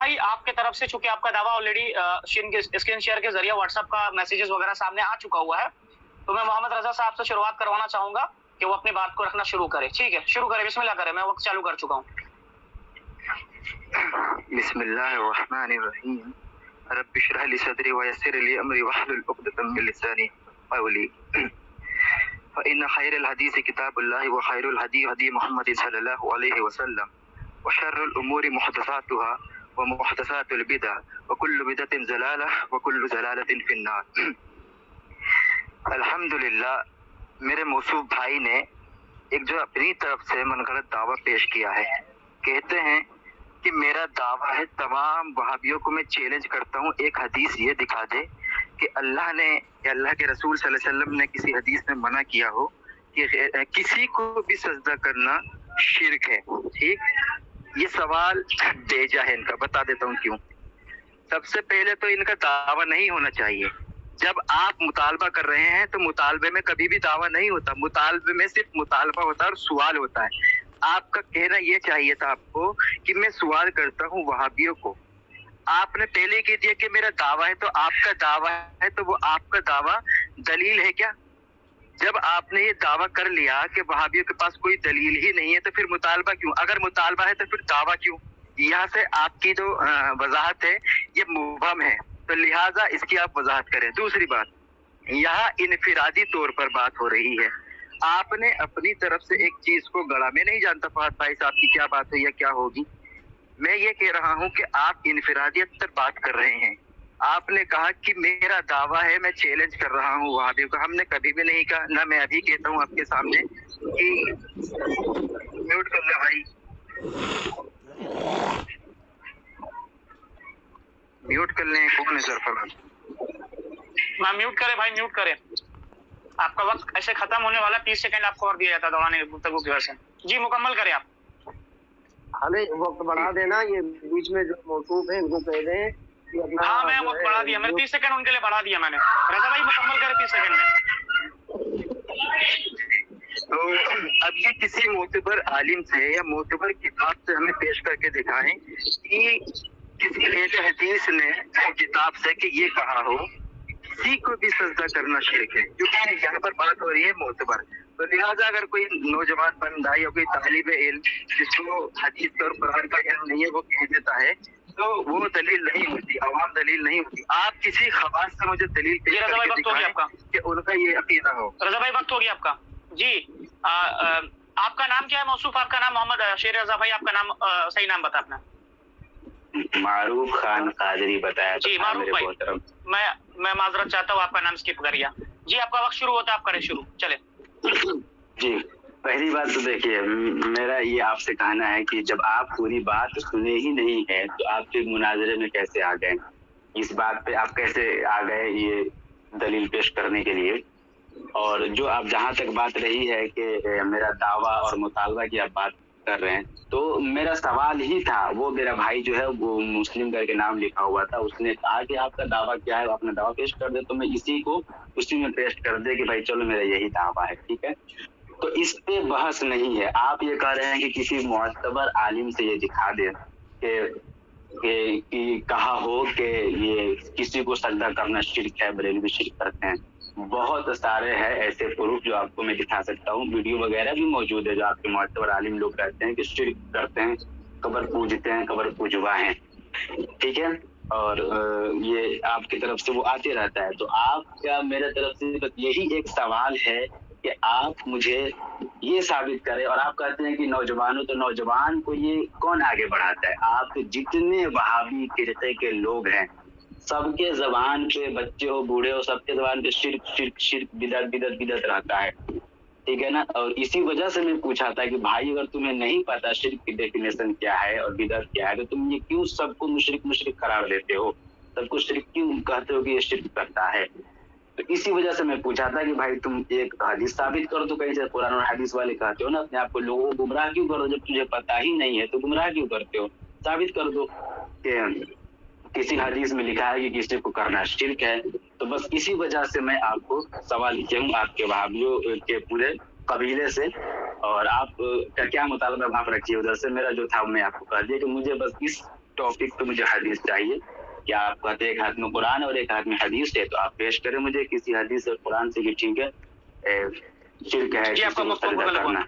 भाई आपके तरफ से चूंकि आपका दावा ऑलरेडी स्क्रीन शेयर के जरिए व्हाट्सएप का मैसेजेस वगैरह सामने आ चुका हुआ है, तो मैं मोहम्मद रजा साहब से शुरुआत करवाना चाहूंगा कि वो अपनी बात को रखना शुरू करे। ठीक है, शुरू करें, बिस्मिल्लाह करें, मैं वक्त चालू कर चुका हूँ। बिस्मिल्लाहिर्रहमानिर्रहीम रब्बि इश्रह ली सदरी व यस्सिर ली अमरी वहलुल उक़दतम मिन लिसानी क़ौली फ़इन्न खैरल हदीस किताबुल्लाह व खैरुल हदी हदी मुहम्मद सल्लल्लाहु अलैहि वसल्लम व शर्रुल उमूरि मुहदसातुहा व मुहदसातुल बिदअ व कुल्लु बिदअतिन ज़लालह व कुल्लु ज़लालतिन फिन्नार। अल्हम्दुलिल्लाह, मेरे मौसूफ भाई ने एक जो अपनी तरफ से मनगढ़ंत दावा पेश किया है। कहते हैं कि मेरा दावा है, तमाम वहाबियों को मैं चैलेंज करता हूँ, एक हदीस ये दिखा दे कि अल्लाह ने या अल्लाह के रसूल सल्लल्लाहु अलैहि वसल्लम ने किसी हदीस में मना किया हो कि किसी को भी सजदा करना शिर्क है। ठीक, ये सवाल बेजा है इनका, बता देता हूँ क्यों। सबसे पहले तो इनका दावा नहीं होना चाहिए। जब आप मुतालबा कर रहे हैं तो मुतालबे में कभी भी दावा नहीं होता, मुतालबे में सिर्फ मुतालबा होता है और सवाल होता है। आपका कहना ये चाहिए था आपको कि मैं सवाल करता हूँ वहाबियों को। आपने पहले कह दिया कि मेरा दावा है, तो आपका दावा है तो वो आपका दावा दलील है क्या? जब आपने ये दावा कर लिया कि वहाबियों के पास कोई दलील ही नहीं है, तो फिर मुतालबा क्यों? अगर मुतालबा है तो फिर दावा क्यों? यहाँ से आपकी जो वजाहत है ये मुबहम है, तो लिहाजा इसकी आप वजाहत करें। दूसरी बात, यहाँ इनफिरादी तौर पर बात हो रही है। आपने अपनी तरफ से एक चीज को गढ़ा। मैं नहीं जानता फहद भाई साहब की क्या बात है या क्या होगी। मैं ये कह रहा हूँ कि आप इनफिरादियत पर बात कर रहे हैं। आपने कहा कि मेरा दावा है, मैं चैलेंज कर रहा हूँ वहाबियों को। हमने कभी भी नहीं कहा, ना मैं अभी कहता हूँ आपके सामने कि म्यूट कर ले भाई, म्यूट कर लें। कौन है सरफराज? मैं म्यूट करें भाई, म्यूट करें। आपका वक्त ऐसे खत्म होने वाला, 30 सेकंड आपको और दिया जाता दौरान गुफ्तगू की वजह से। जी मुकम्मल करें आप। अरे वक्त बढ़ा देना, ये बीच में जो मौसूफ है इनको कह दें कि अपना। हाँ मैं वक्त बढ़ा दिया, मैंने 30 सेकंड उनके लिए बढ़ा दिया मैंने। रजा भाई मुकम्मल करें 30 सेकंड में। तो अब ये किसी मोतबर आलिम से या मोतबर किताब से हमें पेश करके दिखाएं कि किसी अहले हदीस ने किताब से कि ये कहा हो किसी को भी सजदा करना शिर्क है, क्योंकि यहाँ पर बात हो रही है मोतबर। तो लिहाजा अगर कोई नौजवान बंदा या कोई तालिब इल्म जिसको हदीस और कुरान का इल्म नहीं है वो कह देता है, तो वो दलील नहीं होती, अवाम दलील नहीं होती। आप किसी खवास से मुझे दलील पेश करके दिखाएं कि उनका ये अकीदा हो। रजा भाई वक्त हो गया आपका। जी आपका नाम क्या है मौसूफ? आपका नाम मोहम्मद शेर रजा भाई, आपका नाम सही नाम बता अपना। मारूफ खान कादरी बताया। जी मारूफ भाई, मैं माजरत चाहता हूँ, आपका नाम स्किप कर गया। जी आपका वक्त शुरू होता है, आप करें शुरू, चले। जी पहली बात तो देखिए, मेरा ये आपसे कहना है कि जब आप पूरी बात सुने ही नहीं है तो आप फिर मुनाजरे में कैसे आ गए? इस बात पे आप कैसे आ गए ये दलील पेश करने के लिए? और जो आप जहाँ तक बात रही है कि मेरा दावा और मुतालबा की आप बात कर रहे हैं, तो मेरा सवाल ही था, वो मेरा भाई जो है वो मुस्लिम करके नाम लिखा हुआ था, उसने कहा कि आपका दावा क्या है, अपना दावा पेश कर दे। तो मैं इसी को उसी में पेश कर दे कि भाई चलो मेरा यही दावा है, ठीक है। तो इस पे बहस नहीं है। आप ये कह रहे हैं कि किसी मुअतबर आलिम से ये दिखा दे कि कहा हो कि ये किसी को सजदा करना शिर्क है, बरेलवी शिर्क करते हैं। बहुत सारे हैं ऐसे प्रूफ जो आपको मैं दिखा सकता हूँ, वीडियो वगैरह भी मौजूद है जो आपके मुअतबर आलिम लोग कहते हैं कि शिर्क करते हैं, कब्र पूजते हैं, कब्र पूजवा हैं, ठीक है। और ये आपकी तरफ से वो आते रहता है। तो आपका मेरे तरफ से बस यही एक सवाल है कि आप मुझे ये साबित करें। और आप कहते हैं कि नौजवानों, तो नौजवान को ये कौन आगे बढ़ाता है? आप जितने वहाबी फिरके के लोग हैं सबके जबान पे, बच्चे हो बूढ़े हो, सबके जबान पे शिर्क शिर्क शिर्क बिदअत बिदअत बिदअत रहता है, ठीक है ना। और इसी वजह से मैं पूछा था कि भाई अगर तुम्हें नहीं पता शिर्क की डेफिनेशन क्या है और बिदअत क्या है, तो तुम ये क्यों सबको मुशरिक मुशरिक करार देते हो, सबको शिर्क क्यों कहते हो कि ये शिर्क करता है? तो इसी वजह से मैं पूछा था कि भाई तुम एक हदीस साबित कर दो, कहीं से कुरान और हदीस वाले कहते हो ना अपने आप को लोगों को गुमराह क्यों करो? जब तुझे पता ही नहीं है तो गुमराह क्यों करते हो? साबित कर दो कि किसी हदीस में लिखा है कि किसी को करना शिर्क है। तो बस इसी वजह से मैं आपको सवाल किया हूँ, आपके वहाबियों के पूरे कबीले से। और आप का क्या मुतालबा आप रखिए उधर से, मेरा जो था मैं आपको कह दिया कि मुझे बस इस टॉपिक पे मुझे हदीस चाहिए। क्या आप कहते हैं एक हाथ में कुरान और एक हाथ में हदीस है, तो आप पेश करें मुझे किसी हदीस और कुरान से कि ठीक है शिर्क है जी, आपका सजदा करना।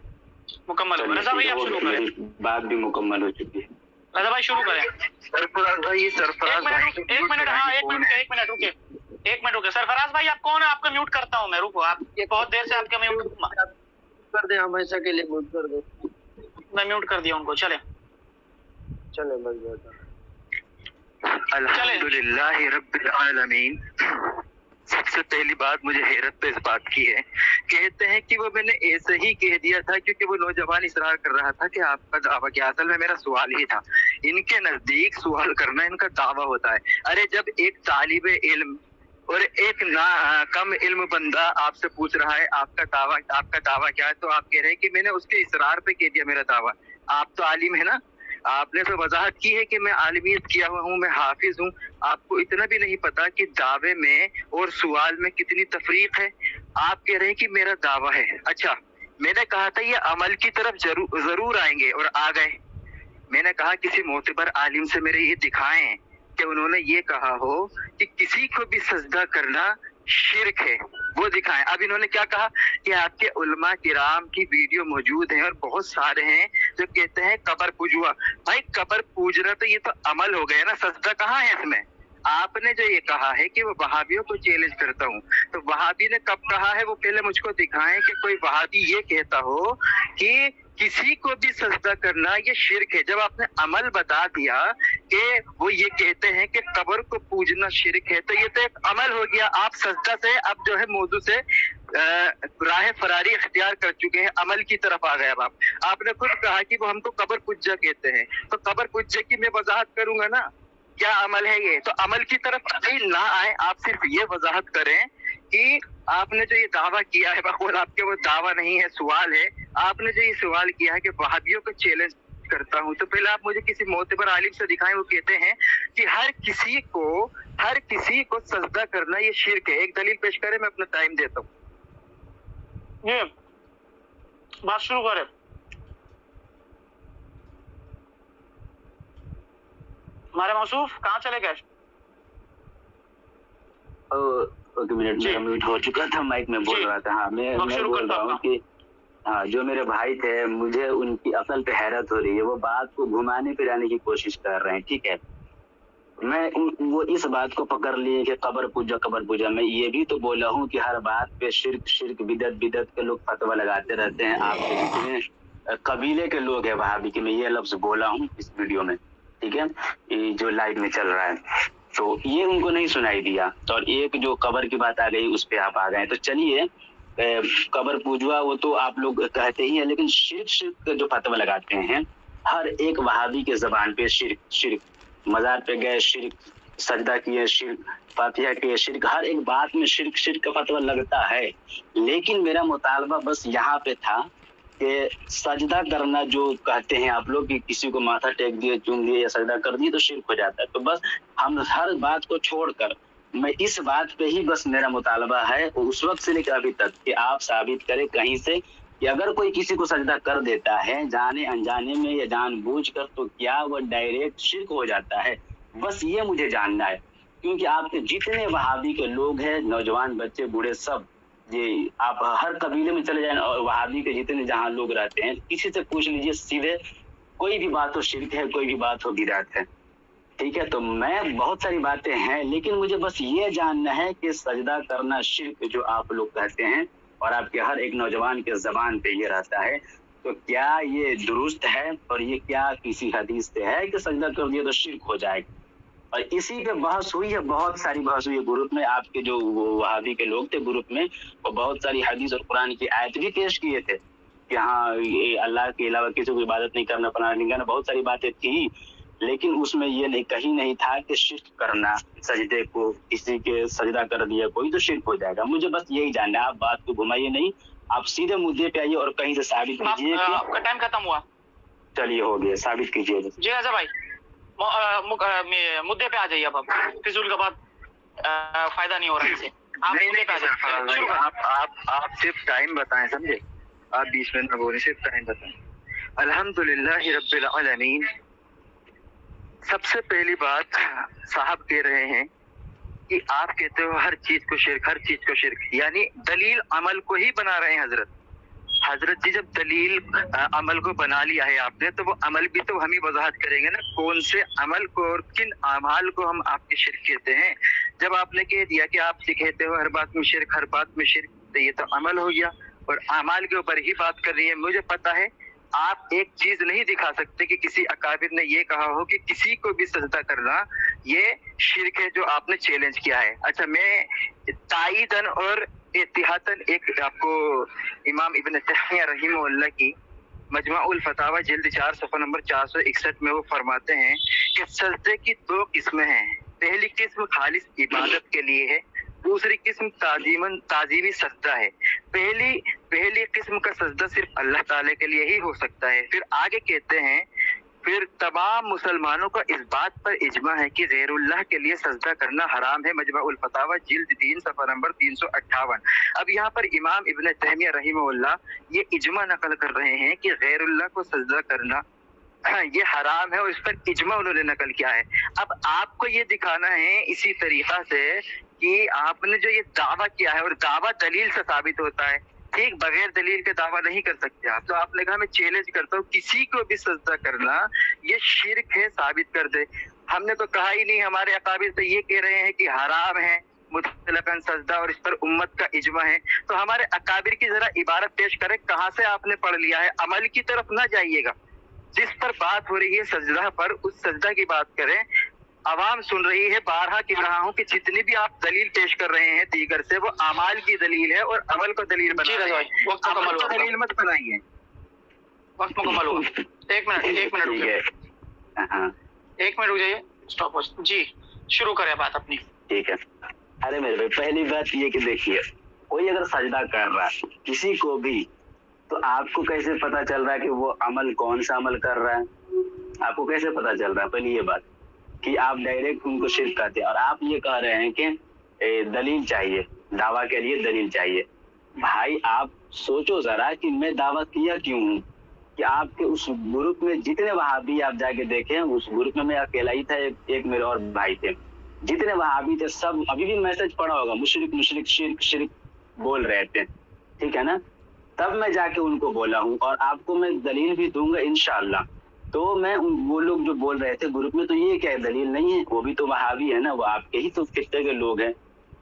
मुकम्मल हुआ। रजा भाई आप शुरू करें। मेरी बात भी मुकम्मल हो चुकी है। रजा भाई शुरू करें। सरफराज भाई, सरफराज भाई एक मिनट हाँ एक मिनट रुके। सरफराज भाई आप कौन है? आपका म्यूट करता हूँ मैं, रुको। आप बहुत देर से आपके म्यूट कर दे, हमेशा के लिए म्यूट कर दे। मैं म्यूट कर दिया उनको। चले बस जाता। अल्हम्दुलिल्लाह रब्बिल आलमीन। सबसे पहली बात मुझे हैरत तो इस बात की है, कहते हैं कि वो मैंने ऐसे ही कह दिया था क्योंकि वो नौजवान इसरार कर रहा था कि आपका दावा क्या। असल में मेरा सवाल ही था। इनके नजदीक सवाल करना इनका दावा होता है। अरे जब एक तालिबे इल्म और एक कम इल्म बंदा आपसे पूछ रहा है आपका दावा क्या है, तो आप कह रहे हैं कि मैंने उसके इसरार पे कह दिया मेरा दावा। आप तो आलिम है ना, आपने तो वजाहत की है कि मैं आलिमियत किया हुआ हूँ, मैं हाफिज हूँ। आपको इतना भी नहीं पता कि दावे में और सवाल में कितनी तफरीक है। आप कह रहे हैं कि मेरा दावा है। अच्छा, मैंने कहा था ये अमल की तरफ जरूर आएंगे और आ गए। मैंने कहा किसी मोतबर आलिम से मेरे ये दिखाएं कि उन्होंने ये कहा हो कि किसी को भी सजदा करना शिर्क है, वो दिखाएं। अब इन्होंने क्या कहा कि आपके उलमा किराम की वीडियो मौजूद है और बहुत सारे हैं जो कहते हैं कबर पूजुआ। भाई कबर पूजना तो ये तो अमल हो गया ना, सजदा कहाँ है इसमें? आपने जो ये कहा है कि वो वहाबियों को चैलेंज करता हूँ, तो वहाबी ने कब कहा है? वो पहले मुझको दिखाएं कि कोई वहाबी ये कहता हो कि किसी को भी सजदा करना ये शिर्क है। जब आपने अमल बता दिया कि वो ये कहते हैं कि कब्र को पूजना शिर्क है, तो ये तो एक अमल हो गया। आप सजदा से अब जो है मौजू से राह फरारी इख्तियार कर चुके हैं, अमल की तरफ आ गए। अब आपने खुद कहा कि वो हमको कब्र पुज्जा कहते हैं, तो कब्र पुज्जे की मैं वजाहत करूंगा ना, क्या अमल है ये? तो अमल की तरफ अभी ना आए, आप सिर्फ ये वजाहत करें कि आपने जो ये दावा किया है, बखौल आपके वो दावा नहीं है, सवाल है। आपने जो ये सवाल किया है कि वहाबियों को चैलेंज करता हूँ, तो पहले आप मुझे किसी मोतबर आलिम से दिखाएं। वो कहते हैं कि हर किसी को सजदा करना ये शिर्क है। एक दलील पेश करें, मैं अपना टाइम देता हूँ। ये बात शुरू करें। हमारे मौसूफ कहाँ चले गए? एक मिनट, मेरा म्यूट हो चुका था, माइक में बोल रहा था। हाँ, मैं बोल रहा हूँ कि हाँ, जो मेरे भाई थे, मुझे उनकी अकल पे हैरत हो रही है। वो बात को घुमाने फिराने की कोशिश कर रहे हैं, ठीक है। वो इस बात को पकड़ लिए कि कब्र पूजा। मैं ये भी तो बोला हूँ कि हर बात पे शिर्क बिदत के लोग फतवा लगाते रहते हैं। आपके जितने कबीले के लोग हैं वहां भी, कि मैं ये लफ्ज बोला हूँ इस वीडियो में, ठीक है, ये जो लाइव में चल रहा है, तो ये उनको नहीं सुनाई दिया। तो एक जो कब्र की बात आ गई, उस पे आप आ गए। तो चलिए, कब्र पूजवा वो तो आप लोग कहते ही हैं, लेकिन शिर्क जो फतवा लगाते हैं, हर एक वहाबी के जबान पे शिर्क, मजार पे गए शिर्क, सजदा किए शिर्क, फातिहा किए शिर्क, हर एक बात में शिर्क का फतवा लगता है। लेकिन मेरा मुतालबा बस यहाँ पे था कि सजदा करना जो कहते हैं आप लोग कि किसी को माथा टेक दिए, चूम दिए या सजदा कर दिए तो शिर्क हो जाता है। तो बस हम हर बात को छोड़कर मैं इस बात पे ही बस मेरा मुतालबा है उस वक्त से लेकर अभी तक कि आप साबित करें कहीं से कि अगर कोई किसी को सजदा कर देता है जाने अनजाने में या जानबूझकर, तो क्या वह डायरेक्ट शिर्क हो जाता है? बस ये मुझे जानना है। क्योंकि आपके जितने वहाबी के लोग हैं, नौजवान बच्चे बूढ़े सब, ये आप हर कबीले में चले जाए और वहाबी के जितने जहाँ लोग रहते हैं, किसी से पूछ लीजिए सीधे, कोई भी बात हो शिर्क है, कोई भी बात हो बिदअत है, ठीक है। तो मैं बहुत सारी बातें हैं, लेकिन मुझे बस ये जानना है कि सजदा करना शिर्क जो आप लोग कहते हैं और आपके हर एक नौजवान के जबान पे ये रहता है, तो क्या ये दुरुस्त है? और ये क्या किसी हदीस से है कि सजदा कर दिया तो शिर्क हो जाएगा? और इसी पे बहस हुई है, बहुत सारी बहस हुई है ग्रुप में। आपके जो वहाबी के लोग थे ग्रुप में, वो बहुत सारी हदीस और कुरान की आयत भी पेश किए थे कि हाँ, ये अल्लाह के अलावा किसी को इबादत नहीं करना, पनाह नहीं करना, बहुत सारी बातें थी। लेकिन उसमें ये नहीं था कि शिर्क करना, सजदे को किसी के सजदा कर दिया कोई तो शिर्क हो जाएगा। मुझे बस यही जानना है, आप बात को घुमाइए नहीं, आप सीधे मुद्दे पे आइए और कहीं से साबित कीजिए कि आपका टाइम खत्म हुआ। चलिए, हो गया, साबित कीजिए जी राजा भाई, मुद्दे पे आ जाइए। अब फिजूल का बात फायदा नहीं हो रहा इससे, आप मुद्दे पे आ जाइए। आप सिर्फ टाइम बताएं, समझे? आप 20 मिनट में बोले, सिर्फ टाइम बताएं। अल्हम्दुलिल्लाह रब्बिल आलमीन, सबसे पहली बात साहब कह रहे हैं कि आप कहते हो हर चीज को शिरक, यानी दलील अमल को ही बना रहे हैं हजरत जी। जब दलील अमल को बना लिया है आपने, तो वो अमल भी तो हम ही वजाहत करेंगे ना, कौन से अमल को और किन अमाल को हम आपके शिरक कहते हैं। जब आपने कह दिया कि आप कहते हो हर बात में शिरक, तो ये तो अमल हो गया और अमाल के ऊपर ही बात कर रही है। मुझे पता है आप एक चीज नहीं दिखा सकते कि किसी अकाबिर ने ये कहा हो कि किसी को भी सजदा करना ये शिरक है, जो आपने चैलेंज किया है। अच्छा, मैं ताईदन और इत्तिहादन एक आपको इमाम इब्न तैमिया रहीमहुल्लाह की मजमुउल फतावा जिल्द 4 सफ़ा नंबर 461 में वो फरमाते हैं कि सजदे की 2 किस्में हैं। पहली किस्म खालिस इबादत के लिए है, दूसरी किस्म ताजीमी सजदा है। पहली किस्म का सजदा सिर्फ अल्लाह ताला के लिए ही हो सकता है। फिर आगे कहते हैं, फिर तमाम मुसलमानों का इस बात पर इजमा है कि गैरुल्लाह के लिए सजदा करना हराम है। मजमुउल फतावा जिल्द 3 सफ़ा नंबर 358। अब यहाँ पर इमाम इब्न तैमिया रहीमहुल्लाह ये इजमा नकल कर रहे हैं कि गैरुल्लाह को सजदा करना ये हराम है और इस पर इजमा उन्होंने नकल किया है। अब आपको ये दिखाना है इसी तरीका से कि आपने जो ये दावा किया है, और दावा दलील से साबित होता है, ठीक, बगैर दलील के दावा नहीं कर सकते आप। तो आपने कहा मैं चैलेंज करता हूँ किसी को भी सजदा करना ये शिरक है, साबित कर दे। हमने तो कहा ही नहीं, हमारे अकाबिर तो ये कह रहे हैं कि हराम है मुतलकन सजदा और इस पर उम्मत का इजमा है। तो हमारे अकाबिर की जरा इबारत पेश करें, कहाँ से आपने पढ़ लिया है। अमल की तरफ ना जाइएगा, जिस पर बात हो रही है सजदा पर, उस सजदा की बात करें। आवाम सुन रही है, बारहा कह रहा हूँ कि जितनी भी आप दलील पेश कर रहे हैं दीगर से, वो अमाल की दलील है और अमल को दलील बना रहे हैं। अमल को दलील मत बनाइए। वक्त मुकम्मल हुआ। एक मिनट रुक जाइए, एक मिनट रुक जाइए, स्टॉप जी, शुरू करें बात अपनी। ठीक है। अरे मेरे भाई, पहली बात ये कि देखिए, कोई अगर सजदा कर रहा है किसी को भी, तो आपको कैसे पता चल रहा है कि वो अमल कौन सा अमल कर रहा है? आपको कैसे पता चल रहा है? पहले ये बात कि आप डायरेक्ट उनको शिरक करते हैं, और आप ये कह रहे हैं कि दलील चाहिए, दावा के लिए दलील चाहिए। भाई आप सोचो जरा कि मैं दावा किया क्यों हूँ, कि आपके उस ग्रुप में जितने वहाबी आप जाके देखें, उस ग्रुप में मैं अकेला ही था, एक मेरे और भाई थे, जितने वहाबी थे सब अभी भी मैसेज पढ़ा होगा, मुशरिक मुशरिक शिरक शिरक बोल रहे थे, ठीक है ना। तब मैं जाके उनको बोला हूँ, और आपको मैं दलील भी दूंगा इंशाअल्लाह। तो मैं वो लोग जो बोल रहे थे ग्रुप में, तो ये क्या दलील नहीं है, वो भी तो वहाबी है ना, वो आपके ही तो किस्से के लोग हैं।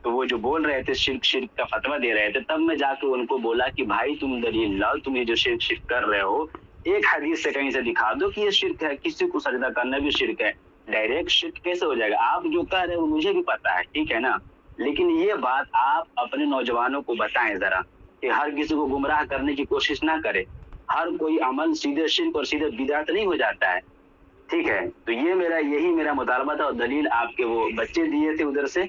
तो वो जो बोल रहे थे शिरक शिरक का फतवा दे रहे थे, तब मैं जाके उनको बोला कि भाई तुम दलील लाओ, तुम ये जो शिरक शिरक कर रहे हो, एक हदीस से कहीं से दिखा दो कि ये शिरक है, किसी को सजदा करना भी शिरक है। डायरेक्ट शिरक कैसे हो जाएगा? आप जो कह रहे हो मुझे भी पता है, ठीक है ना, लेकिन ये बात आप अपने नौजवानों को बताएं जरा, कि हर किसी को गुमराह करने की कोशिश ना करे। हर कोई अमल सीधे शिरक और सीधे बिदअत नहीं हो जाता है, ठीक है। तो यही मेरा मुतालबा था, और दलील आपके वो बच्चे दिए थे उधर से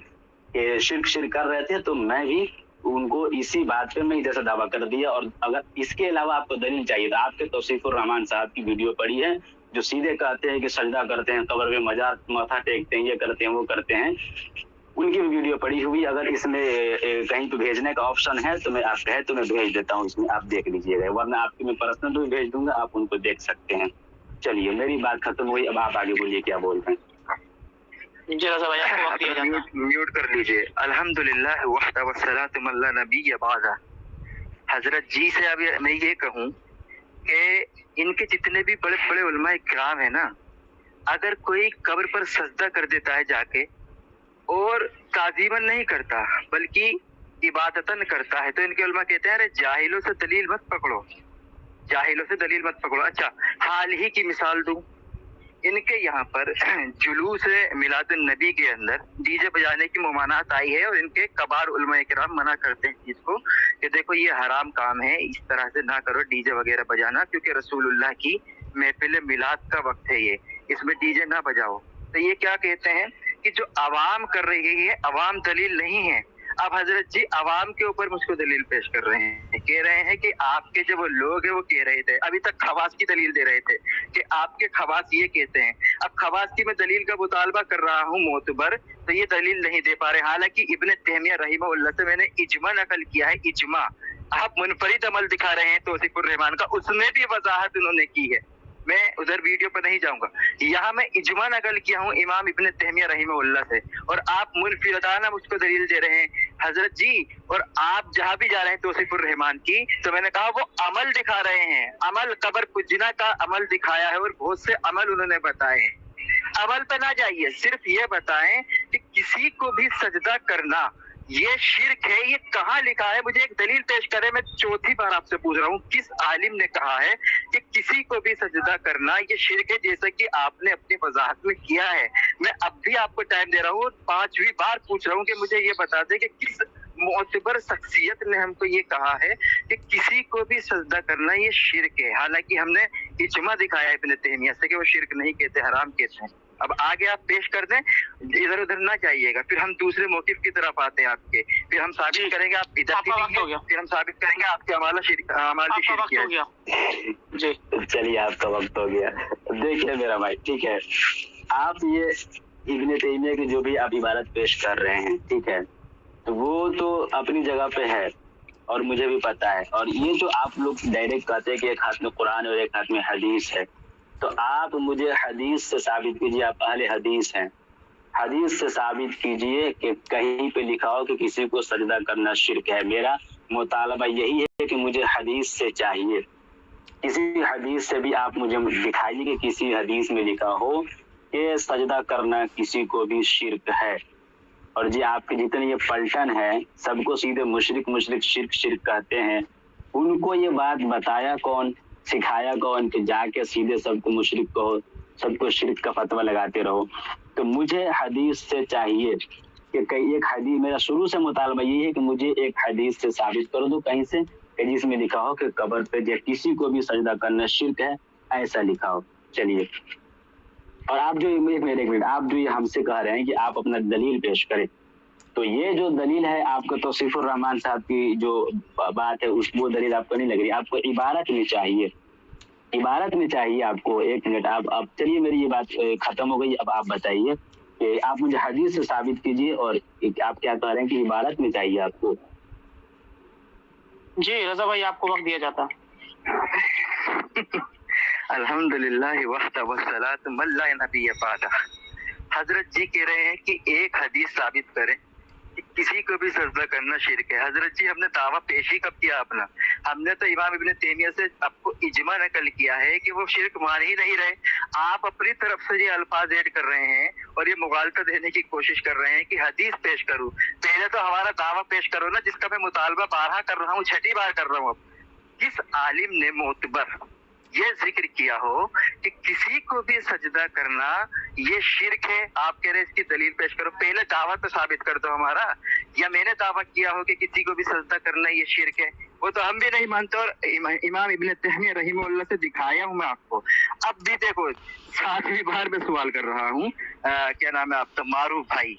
कि शिरक शिरक कर रहे थे, तो मैं भी उनको इसी बात पे मैं इधर से दावा कर दिया। और अगर इसके अलावा आपको दलील चाहिए तो आपके तौसीफुर रहमान साहब की वीडियो पड़ी है, जो सीधे कहते हैं कि सजदा करते हैं, कब्र में मजार माथा टेकते हैं, ये करते हैं वो करते हैं, उनकी वीडियो पड़ी हुई। अगर इसमें कहीं पे भेजने का ऑप्शन है तो मैं आप कहे तो मैं भेज देता हूँ, इसमें आप देख लीजिएगा, वरना आपकी मैं पर्सनल भी भेज दूंगा, आप उनको देख सकते हैं। चलिए, मेरी बात खत्म हुई, अब आप आगे बोलिए क्या बोल रहे हैं। म्यूट कर लीजिए। अल्हम्दुलिल्लाह वहदा वस्सलातु अला नबिय्य बादा। हजरत जी से अब मैं ये कहूँ कि इनके जितने भी बड़े बड़े उलमाए किराम है ना, अगर कोई कब्र पर सजदा कर देता है जाके, और ताजीमन नहीं करता बल्कि इबादतन करता है, तो इनके उलमा कहते हैं अरे जाहिलों से दलील मत पकड़ो, जाहिलों से दलील मत पकड़ो। अच्छा, हाल ही की मिसाल दूं, इनके यहाँ पर जुलूस मिलादुन नबी के अंदर डीजे बजाने की ममानात आई है, और इनके कबार उलमाए किराम मना करते हैं इसको कि देखो ये हराम काम है, इस तरह से ना करो डीजे वगैरह बजाना, क्योंकि रसूलुल्लाह की महफिल मिलाद का वक्त है ये, इसमें डीजे ना बजाओ। तो ये क्या कहते हैं कि जो अवाम कर रही है, अवाम दलील नहीं है। अब हजरत जी अवाम के ऊपर मुझको दलील पेश कर रहे हैं, कह रहे हैं कि आपके जो वो लोग हैं वो कह रहे थे, अभी तक खवास की दलील दे रहे थे कि आपके खवास ये कहते हैं। अब खवास की मैं दलील का मुतालबा कर रहा हूँ मोतबर, तो ये दलील नहीं दे पा रहे। हालांकि इब्न तैमिया रहीमहुल्लाह से मैंने इजमा नकल किया है, इजमा। आप मुनफरिद अमल दिखा रहे हैं तौसीफुर रहमान का, उसमें भी वजाहत उन्होंने की है मैं उधर वीडियो पर नहीं जाऊंगा। यहाँ मैं इजमा नकल किया हूँ इमाम इब्न तैमिया रहीमहुल्लाह से, और आप मुनफिरदाना मुझको दलील दे रहे हैं हजरत जी। और आप जहाँ भी जा रहे हैं तौसीफुर रहमान की, तो मैंने कहा वो अमल दिखा रहे हैं, अमल कबर पुजना का अमल दिखाया है और बहुत से अमल उन्होंने बताए हैं। अमल पे ना जाइए, सिर्फ ये बताएं कि किसी को भी सजदा करना ये शिर्क है, ये कहाँ लिखा है? मुझे एक दलील पेश करें। मैं चौथी बार आपसे पूछ रहा हूँ, किस आलिम ने कहा है कि किसी को भी सजदा करना ये शिर्क है, जैसा कि आपने अपनी वजाहत में किया है? मैं अब भी आपको टाइम दे रहा हूँ, 5वीं बार पूछ रहा हूँ कि मुझे ये बता दें कि किस मोतबर शख्सियत ने हमको ये कहा है कि किसी को भी सजदा करना ये शिर्क है। हालांकि हमने इजमा दिखाया है इब्न तैमिया से कि वो शिर्क नहीं कहते, हराम कहते हैं। अब आगे आप पेश कर दें, इधर उधर ना जाइएगा, फिर हम दूसरे मोटिव की तरफ आते हैं आपके, फिर हम साबित करेंगे आप बिदअती नहीं, फिर हम साबित करेंगे आपके अमाली शिर्क है। जी चलिए, आपका वक्त हो गया। देखिए मेरा भाई, ठीक है, आप ये इब्न तैमिया की जो भी आप इबारत पेश कर रहे हैं, ठीक है, तो वो तो अपनी जगह पे है और मुझे भी पता है। और ये जो आप लोग डायरेक्ट कहते हैं कि एक हाथ में कुरान और एक हाथ में हदीस है, तो आप मुझे हदीस से साबित कीजिए, आप अहले हदीस हैं, हदीस से साबित कीजिए कि कहीं पे लिखा हो कि किसी को सजदा करना शिर्क है। मेरा मुतालबा यही है कि मुझे हदीस से चाहिए, किसी हदीस से भी आप मुझे दिखाइए कि किसी हदीस में लिखा हो कि सजदा करना किसी को भी शिर्क है। और जी आपके जितने ये पलटन है, सबको सीधे मुशरिक मुशरिक शिर्क शिर्क कहते हैं, उनको ये बात बताया कौन, सिखाया कौन कि जाके सीधे सबको मुशरिक कहो, सबको शिर्क का फतवा लगाते रहो? तो मुझे हदीस से चाहिए कि कहीं एक हदीस, मेरा शुरू से मुतालबा ये है कि मुझे एक हदीस से साबित कर दो कहीं से कि जिसमें लिखा हो कि कब्र पे जो किसी को भी सजदा करना शिर्क है, ऐसा लिखा हो। चलिए, और आप जो एक मिनट आप जो ये हमसे कह रहे हैं कि आप अपना दलील पेश करें, तो ये जो दलील है आपको तौसीफुर रहमान साहब की जो बात है वो दलील आपको नहीं लग रही, आपको इबारत में चाहिए, इबारत में चाहिए आपको। एक मिनट, आप चलिए, मेरी ये बात खत्म हो गई, अब आप बताइए कि आप मुझे हदीस से साबित कीजिए और आप क्या कह रहे हैं कि इबारत में चाहिए आपको। जी रजा भाई, आपको वक्त दिया जाता। अल्हम्दुलिल्लाह वहदा वस्सलातु मल्ला नबी बादा। हजरत जी कह रहे हैं कि एक हदीस साबित करें कि किसी को भी सजदा करना शिर्क है। हजरत जी, हमने दावा पेश ही कब किया अपना? हमने तो इमाम इब्न तैमिया से आपको इजमा नकल किया है कि वो शिर्क मान ही नहीं रहे। आप अपनी तरफ से ये अल्फाज ऐड कर रहे हैं और ये मुगालता देने की कोशिश कर रहे हैं कि हदीस पेश करूं। पहले तो हमारा दावा पेश करो ना, जिसका मैं मुतालबा 12 कर रहा हूँ, 6ठी बार कर रहा हूँ। अब किस आलिम ने मोतबर ये जिक्र किया हो कि किसी को भी सजदा करना ये शिर्क है? आप कह रहे हैं इसकी दलील पेश करो। पहले दावा तो साबित कर दो हमारा, या मैंने दावा किया हो कि किसी को भी सजदा करना ये शिर्क है, वो तो हम भी नहीं मानते। और इमाम इब्न तैमिया रहीमहुल्लाह से दिखाया हूं मैं आपको। अब भी देखो, 7वीं बार में सवाल कर रहा हूँ, क्या नाम है आपका, मारूफ भाई,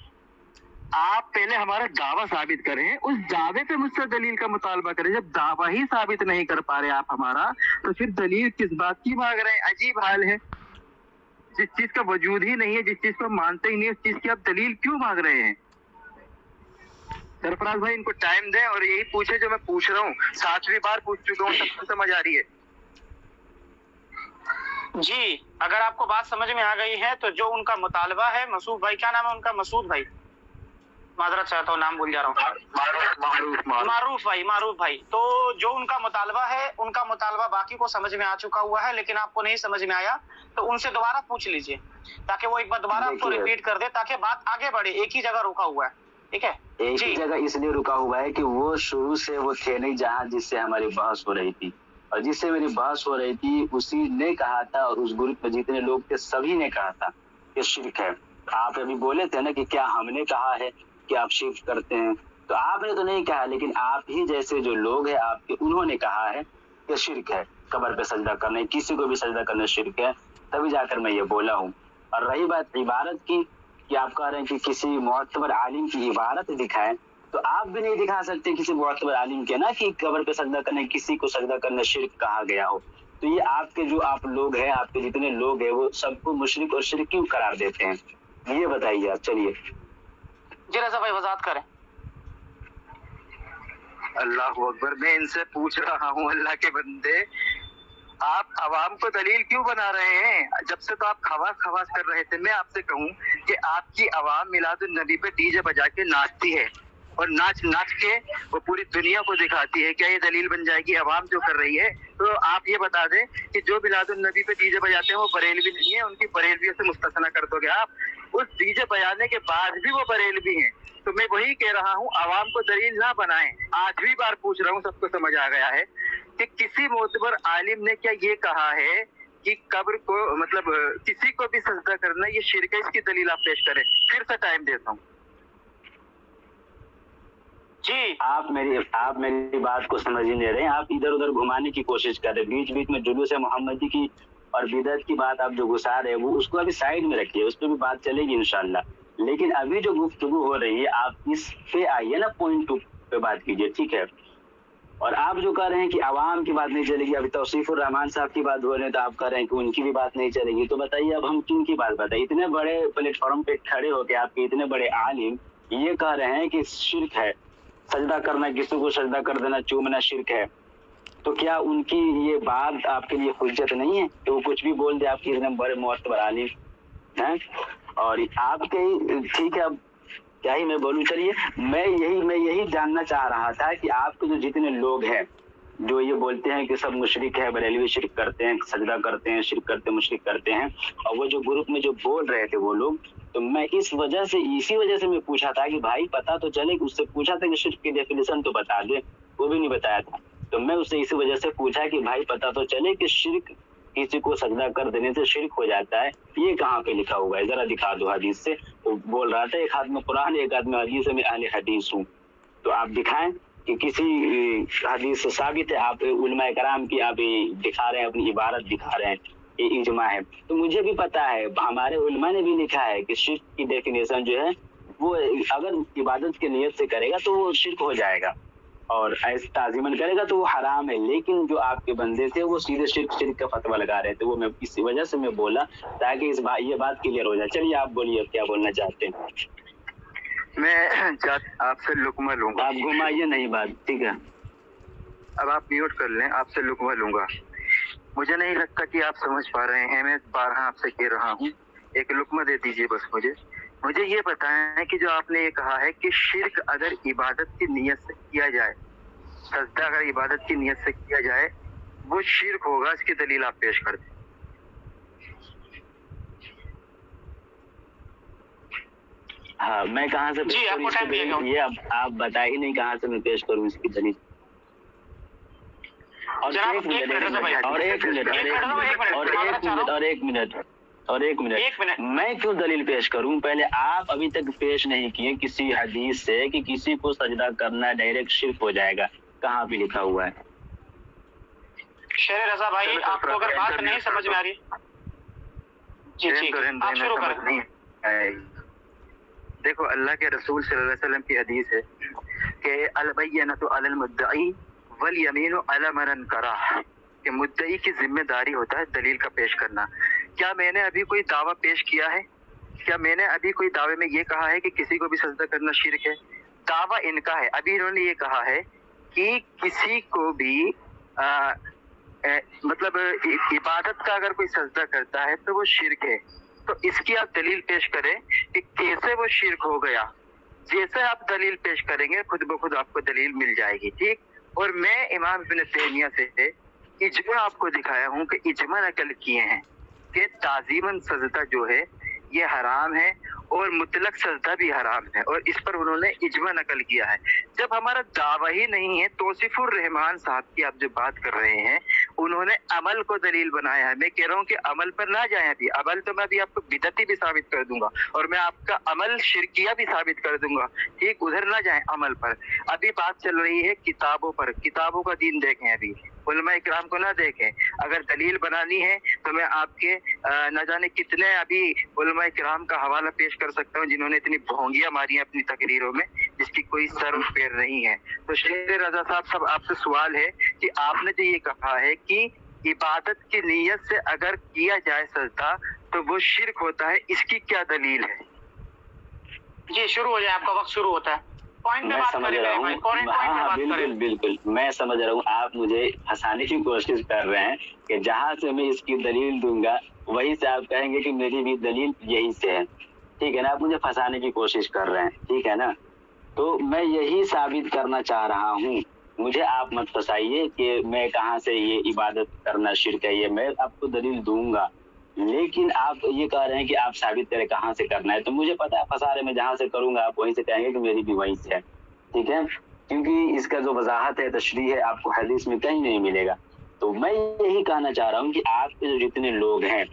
आप पहले हमारा दावा साबित करें, उस दावे पे मुझसे दलील का मुतालबा करें। जब दावा ही साबित नहीं कर पा रहे आप हमारा, तो फिर दलील किस बात की मांग रहे हैं? अजीब हाल है, जिस चीज का वजूद ही नहीं है, जिस चीज को मानते ही नहीं, उस चीज की आप दलील क्यों मांग रहे हैं? सरफराज भाई, इनको टाइम दें और यही पूछे जो मैं पूछ रहा हूँ। 7वीं बार पूछ चुका हूँ, सबको समझ आ रही है? जी, अगर आपको बात समझ में आ गई है तो जो उनका मुतालबा है, मसूद भाई, क्या नाम है उनका? मसूद भाई, माजरत चाहता हूँ, नाम भूल जा रहा हूँ। मारूफ भाई। तो जो उनका मुतालबा है, उनका मुतालबा बाकी को समझ में आ चुका हुआ है, लेकिन आपको नहीं समझ में आया, तो उनसे दोबारा पूछ लीजिए, ताकि वो एक बार दोबारा आपको रिपीट कर दे, ताकि बात आगे बढ़े। एक ही जगह रुका हुआ है, ठीक है? एक ही जगह इसलिए रुका हुआ है कि वो शुरू से वो थे नहीं जहाँ जिससे हमारी बहस हो रही थी, और जिससे मेरी बहस हो रही थी उसी ने कहा था, और उस ग्रुप में जितने लोग थे सभी ने कहा था कि शिर्क है। आप अभी बोले थे ना कि क्या हमने कहा है कि आप शिर्क करते हैं, तो आपने तो नहीं कहा, लेकिन आप ही जैसे जो लोग हैं आपके, उन्होंने कहा है कि शिर्क है, कब्र पे सजदा करना, किसी को भी सजदा करना शिर्क है, तभी जाकर मैं ये बोला हूँ। और रही बात इबारत की कि आप कह रहे हैं कि किसी मुअत्तबर आलिम की इबारत दिखाएं, तो आप भी नहीं दिखा सकते किसी मुअत्तबर आलिम के ना कि कब्र पे सजदा करना, किसी को सजदा करना शिर्क कहा गया हो। तो ये आपके जो आप लोग हैं, आपके जितने लोग हैं, वो सबको मुशरिक और शिर्क क्यों करार देते हैं, ये बताइए आप। चलिए जी रजा भाई, वजाहत करें। अल्लाह अकबर, मैं इनसे पूछ रहा हूँ, अल्लाह के बंदे, آپ عوام کو دلیل کیوں بنا رہے ہیں؟ جب سے تو آپ خواص کر رہے تھے. میں آپ سے کہوں کہ آپ کی عوام میلاد النبی پہ ڈی جے بجا کے ناچتی ہے اور ناچ کے وہ پوری دنیا کو دکھاتی ہے. کیا یہ دلیل بن جائے گی عوام جو کر رہی ہے؟ تو آپ یہ بتا دیں کہ جو میلاد النبی پہ ڈی جے بجاتے ہیں وہ بریلوی نہیں ہے، ان کی بریلویوں سے مستثنا کر دو گے آپ. اس ڈی جے بجانے کے بعد بھی وہ بریلوی ہیں. تو میں وہی کہہ رہا ہوں، عوام کو دلیل نہ بنائیں. آٹھویں بار پوچھ رہا ہوں، سب کو سمجھ آ گیا ہے کہ کسی معتبر عالم نے کیا یہ کہا ہے کہ قبر کو مطلب کسی کو بھی سجدہ کرنا یہ شرک ہے؟ اس کی دلیل آپ پیش کریں. پھر سے ٹائم دیتا ہوں. جی آپ میری بات کو سمجھ ہی نہیں رہے ہیں. آپ ادھر ادھر گھمانے کی کوشش کر رہے ہیں. بیچ میں جلوس محمدی کی اور بدعت کی بات آپ جو گھسا رہے ہیں وہ اس کو ابھی سائڈ میں رکھیے، اس پہ بھی بات چلے گی انشاءاللہ. لیکن ابھی جو گفتگو ہو رہی ہے آپ اس پہ آئیے نا، پوائنٹ پہ بات کیجیے، ٹھیک ہے؟ اور آپ جو کہہ رہے ہیں کہ عوام کی بات نہیں چلے گی، ابھی توصیف الرحمان صاحب کی بات ہو رہی ہے تو آپ کہہ رہے ہیں کہ ان کی بھی بات نہیں چلے گی. تو بتائیے اب ہم کن کی بات بتائیں؟ اتنے بڑے پلیٹ فارم پہ کھڑے ہو کے آپ کے اتنے بڑے عالم یہ کہہ رہے ہیں کہ شرک ہے، سجدہ کرنا، کسی کو سجدہ کر دینا، چومنا شرک ہے. تو کیا ان کی یہ بات آپ کے لیے حجت نہیں ہے کہ وہ کچھ بھی بول دے؟ آپ کے اتنے بڑے معتبر عالم ہیں اور آپ کے ٹھیک ہے. اب کیا ہی میں بولوں، چلیے میں یہی جاننا چاہ رہا تھا کہ آپ کے جو جتنے لوگ ہیں جو یہ بولتے ہیں کہ سب مشرک ہے، بریلوی شرک کرتے ہیں، سجدہ کرتے ہیں، شرک کرتے ہیں، مشرک کرتے ہیں، اور وہ جو گروپ میں جو بول رہے تھے وہ لوگ، تو میں اسی وجہ سے میں پوچھا تھا کہ بھائی پتا تو چلے، کہ اس سے پوچھا تھا کہ شرک کی ڈیفینیشن تو بتا دے، وہ بھی نہیں بتایا تھا. تو میں اس سے اسی وجہ سے پوچھا کہ بھائی پتا تو چلے کہ شرک کسی کو سجدہ کر دینے سے شرک ہو جاتا ہے، یہ کہاں پہ لکھا ہوا ہے؟ ذرا دکھا دو حدیث سے. وہ بول رہا تھا ایک ہاتھ میں قرآن ایک ہاتھ میں حدیث ہے، میں اہل حدیث ہوں. تو آپ دکھائیں کہ کسی حدیث سے ثابت ہے. آپ علماء کرام کی آپ دکھا رہے ہیں، اپنی عبارت دکھا رہے ہیں، یہ اجماع ہے. تو مجھے بھی پتا ہے، ہمارے علماء نے بھی لکھا ہے کہ شرک کی ڈیفینیشن جو ہے وہ اگر عبادت کی نیت سے کرے گا تو وہ شرک ہو جائے گا، اور ایسے تعظیمن کرے گا تو وہ حرام ہے. لیکن جو آپ کے بندے تھے وہ سیدھے شرک کا فتویٰ لگا رہے تھے. وہ میں اسی وجہ سے میں بولا تاکہ یہ بات کلیئر ہو جائے. چلیے آپ بولیے، اب کیا بولنا چاہتے ہیں؟ میں آپ سے لقمہ لوں گا. آپ گھمائیے نہیں بات، ٹھیک ہے؟ اب آپ میوٹ کر لیں. آپ سے لقمہ لوں گا. مجھے نہیں لگتا کہ آپ سمجھ پا رہے ہیں. میں بارہا آپ سے کہہ رہا ہوں، ایک لقمہ دے دیجیے بس. مجھے یہ بتائیں کہ جو آپ نے یہ کہا ہے کہ شرک اگر عبادت کی نیت سے کیا جائے، سجدہ اگر عبادت کی نیت سے کیا جائے وہ شرک ہوگا، اس کی دلیل آپ پیش کر دیں. ہاں میں کہاں سے جی آپ کو ٹائم دیا گیا. یہ آپ بتا ہی نہیں کہاں سے میں پیش کروں اس کی دلیل. ایک منٹ میں کیوں دلیل پیش کروں؟ پہلے آپ ابھی تک پیش نہیں کیے کسی حدیث سے کہ کسی کو سجدہ کرنا ڈائریکٹ شرک ہو جائے گا. کہاں پہ لکھا ہوا ہے؟ شیر رضا بھائی آپ کو اگر بات نہیں سمجھ میں آ رہی، جی آپ شروع کریں. دیکھو اللہ کے رسول صلی اللہ علیہ وسلم کی حدیث ہے کہ البینۃ علی المدعی والیمین علی من انکرہ، کہ مدعی کی ذمہ داری ہوتا ہے دلیل کا پیش کرنا. کیا میں نے ابھی کوئی دعویٰ پیش کیا ہے؟ کیا میں نے ابھی کوئی دعوے میں یہ کہا ہے کہ کسی کو بھی سجدہ کرنا شرک ہے؟ دعویٰ ان کا ہے. ابھی انہوں نے یہ کہا ہے کہ کسی کو بھی مطلب عبادت کا اگر کوئی سجدہ کرتا ہے تو وہ شرک ہے. تو اس کی آپ دلیل پیش کریں کہ کیسے وہ شرک ہو گیا. جیسے آپ دلیل پیش کریں گے خود بخود آپ کو دلیل مل جائے گی، ٹھیک؟ اور میں امام ابن تیمیہ سے اجماع آپ کو دکھایا ہوں کہ اجماع نقل کیے ہیں کہ تعظیماً سجدہ جو ہے یہ حرام ہے اور مطلق سجدہ بھی حرام ہے، اور اس پر انہوں نے اجماع نقل کیا ہے. جب ہمارا دعویٰ ہی نہیں ہے، توصیف الرحمان صاحب کی آپ جو بات کر رہے ہیں انہوں نے عمل کو دلیل بنایا ہے. میں کہہ رہا ہوں کہ عمل پر نہ جائیں. ابھی عمل تو میں ابھی آپ کو بدعتی بھی ثابت کر دوں گا اور میں آپ کا عمل شرکیہ بھی ثابت کر دوں گا، ٹھیک؟ ادھر نہ جائیں عمل پر. ابھی بات چل رہی ہے کتابوں پر. کتابوں کا دین دیکھیں، ابھی علماء اکرام کو نہ دیکھیں. اگر دلیل بنانی ہے تو میں آپ کے نہ جانے کتنے ابھی علماء اکرام کا حوالہ پیش کر سکتا ہوں جنہوں نے اتنی بھونگیاں ماری ہیں اپنی تقریروں میں جس کی کوئی سر پیر نہیں ہے. تو شیر رضا صاحب آپ سے سوال ہے کہ آپ نے جو یہ کہا ہے کہ عبادت کی نیت سے اگر کیا جائے سجدہ تو وہ شرک ہوتا ہے، اس کی کیا دلیل ہے؟ جی شروع ہو جائے، آپ کا وقت شروع ہوتا ہے. पॉइंट पे मैं बात समझ करें रहा मेरे हूँ। भाई, पॉइंट पे हाँ बात बिल्कुल करें। बिल्कुल मैं समझ रहा हूँ। आप मुझे फंसाने की कोशिश कर रहे हैं कि जहाँ से मैं इसकी दलील दूंगा वहीं से आप कहेंगे कि मेरी भी दलील यही से है, ठीक है ना। आप मुझे फंसाने की कोशिश कर रहे हैं, ठीक है ना। तो मैं यही साबित करना चाह रहा हूँ। मुझे आप मत फंसाइए कि मैं कहाँ से ये इबादत करना शिर्क है, ये मैं आपको दलील दूंगा। लेकिन आप ये कह रहे हैं कि आप साबित करें कहाँ से करना है, तो मुझे पता है फंसा रहे, मैं जहाँ से करूंगा आप वहीं से कहेंगे कि मेरी भी वहीं से है, ठीक है। क्योंकि इसका जो वजाहत है, तशरीह है, आपको हदीस में कहीं नहीं मिलेगा। तो मैं यही कहना चाह रहा हूँ कि आपके जो जितने लोग हैं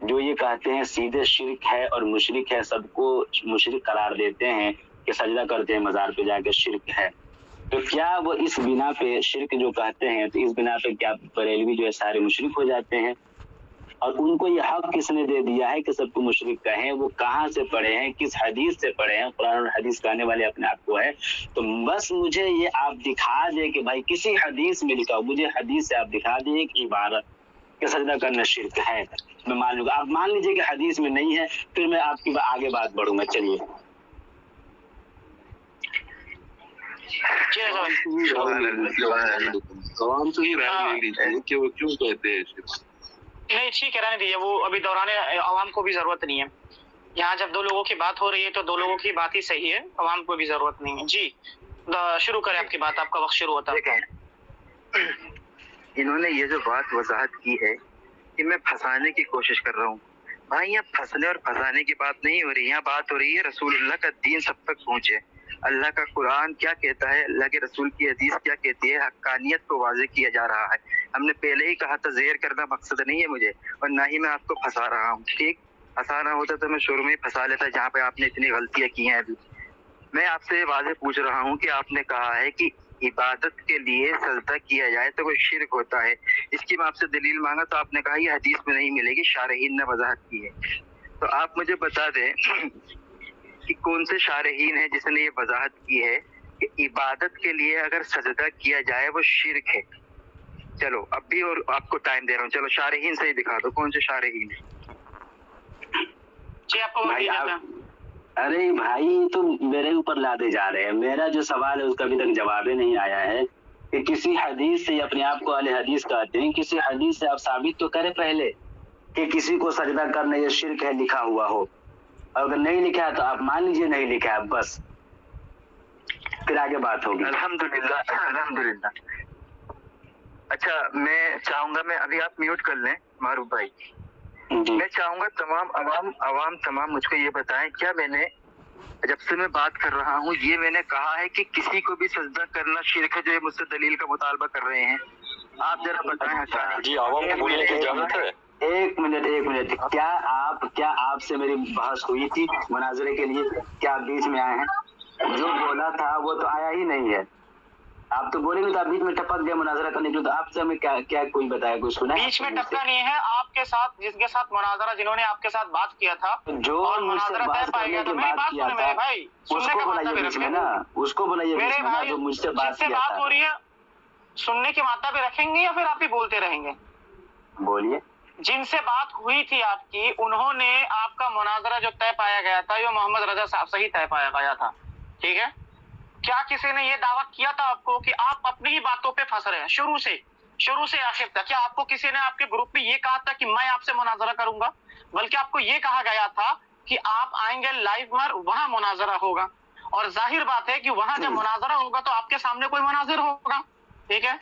जो ये कहते हैं सीधे शिर्क है और मुशरिक है, सबको मुशरिक करार देते हैं कि सजदा करते हैं मजार पे जाकर शिर्क है, तो क्या वो इस बिना पे शिर्क जो कहते हैं, तो इस बिना पे क्या बरेलवी जो है सारे मुशरिक हो जाते हैं? और उनको ये हक किसने दे दिया है कि सबको मुशरिक कहें? वो कहाँ से पढ़े हैं, किस हदीस से पढ़े हैं? कुरान और हदीस कहने वाले अपने आप को है। तो बस मुझे ये आप दिखा दे कि भाई किसी हदीस में लिखा हो, मुझे हदीस से आप दिखा दिए एक इबारत कि सजदा करना शिर्क है, मैं मान लूंगा। आप मान लीजिए कि हदीस में नहीं है, फिर मैं आपकी आगे बात बढ़ूंगा। चलिए आवाम से ही राय ले लीजिए कि वो क्यों कहते हैं शिर्क। नहीं ठीक है, रहने दीजिए, वो अभी दौराने आवाम को भी जरूरत नहीं है। यहाँ जब दो लोगों की बात हो रही है तो दो लोगों की बात ही सही है, आवाम को भी जरूरत नहीं है। जी शुरू करें आपकी बात, आपका वक्त शुरू होता है। इन्होंने ये जो बात वजाहत की है कि मैं फंसाने की कोशिश कर रहा हूँ, भाई यहाँ फंसने और फंसाने की बात नहीं हो रही, यहाँ बात हो रही है रसूलुल्लाह का दीन सब तक पहुँचे, अल्लाह का कुरान क्या कहता है, अल्लाह के रसूल की हदीस क्या कहती है, हक्कानियत को वाज़े किया जा रहा है। हमने पहले ही कहा था ज़ेर करना मकसद नहीं है मुझे, और ना ही मैं आपको फंसा रहा हूँ, ठीक। फंसाना होता तो मैं शुरू में ही फंसा लेता, जहाँ पे आपने इतनी गलतियाँ की हैं। अभी मैं आपसे वाज़े पूछ रहा हूँ कि आपने कहा है कि इबादत के लिए सजदा किया जाए तो कोई शिर्क होता है, इसकी मैं आपसे दलील मांगा तो आपने कहा ये हदीस में नहीं मिलेगी, शारहीन ने वजाहत की है। तो आप मुझे बता दें कि कौन से शारहीन है जिसने ये वजाहत की है कि इबादत के लिए अगर सजदा किया जाए वो शिर्क है। चलो अब भी और आपको टाइम दे रहा हूँ, चलो शारहीन से ही दिखा दो कौन से शारहीन है। जी आपको भाई अरे भाई तुम मेरे ऊपर लादे जा रहे हैं। मेरा जो सवाल है उसका अभी तक जवाब ही नहीं आया है कि किसी हदीस से, अपने आप को अहले हदीस कहते हैं, किसी हदीस से आप साबित तो करें पहले कि किसी को सजदा करना ये शिर्क है लिखा हुआ हो। अगर नहीं लिखा है तो आप मान लीजिए नहीं लिखा है, बस फिर आगे बात होगी। अल्हम्दुलिल्लाह अल्हम्दुलिल्लाह। अच्छा मैं चाहूंगा, मैं अभी आप म्यूट कर लें मारूफ भाई। मैं चाहूंगा तमाम अवाम मुझको ये बताएं, क्या मैंने जब से मैं बात कर रहा हूँ ये मैंने कहा है कि किसी को भी सजदा करना शिर्क है, जो ये मुझसे दलील का मुतालबा कर रहे हैं? आप जरा बताएं। जी आवाम को बोलने की इजाजत है। एक मिनट, क्या आपसे मेरी बहस हुई थी मुनाजरे के लिए? क्या आप बीच में आए हैं? जो बोला था वो तो आया ही नहीं है। आप तो बोलेंगे तो आप बीच में टपक गए मुनाजरा करने के लिए, तो आपसे हमें क्या कोई बताया, कुछ सुना? बीच में टपका नहीं है, आपके साथ जिसके साथ मुनाजरा, जिन्होंने आपके साथ बात किया था, जो और मुनाजरा तय पाया गया, तो मेरी बात सुने मेरे भाई, सुनने का माता भी रखेंगे ना, उसको बुलाइए मेरे भाई, जो मुझसे बात हो रही है, सुनने की माता भी रखेंगे या फिर आप ही बोलते रहेंगे? बोलिए। जिनसे बात हुई थी आपकी, उन्होंने आपका मुनाजरा जो तय पाया गया था ये मोहम्मद रजा साहब से ही तय पाया गया था, ठीक है। क्या किसी ने ये दावा किया था आपको कि आप अपनी ही बातों पे फंस रहे हैं शुरू से आखिर तक? क्या आपको किसी ने आपके ग्रुप में ये कहा था कि मैं आपसे मुनाजरा करूंगा? बल्कि आपको ये कहा गया था कि आप आएंगे लाइव पर, वहां मुनाजरा होगा, और जाहिर बात है कि वहां जब मुनाजरा होगा तो आपके सामने कोई मुनाजिर होगा, ठीक है।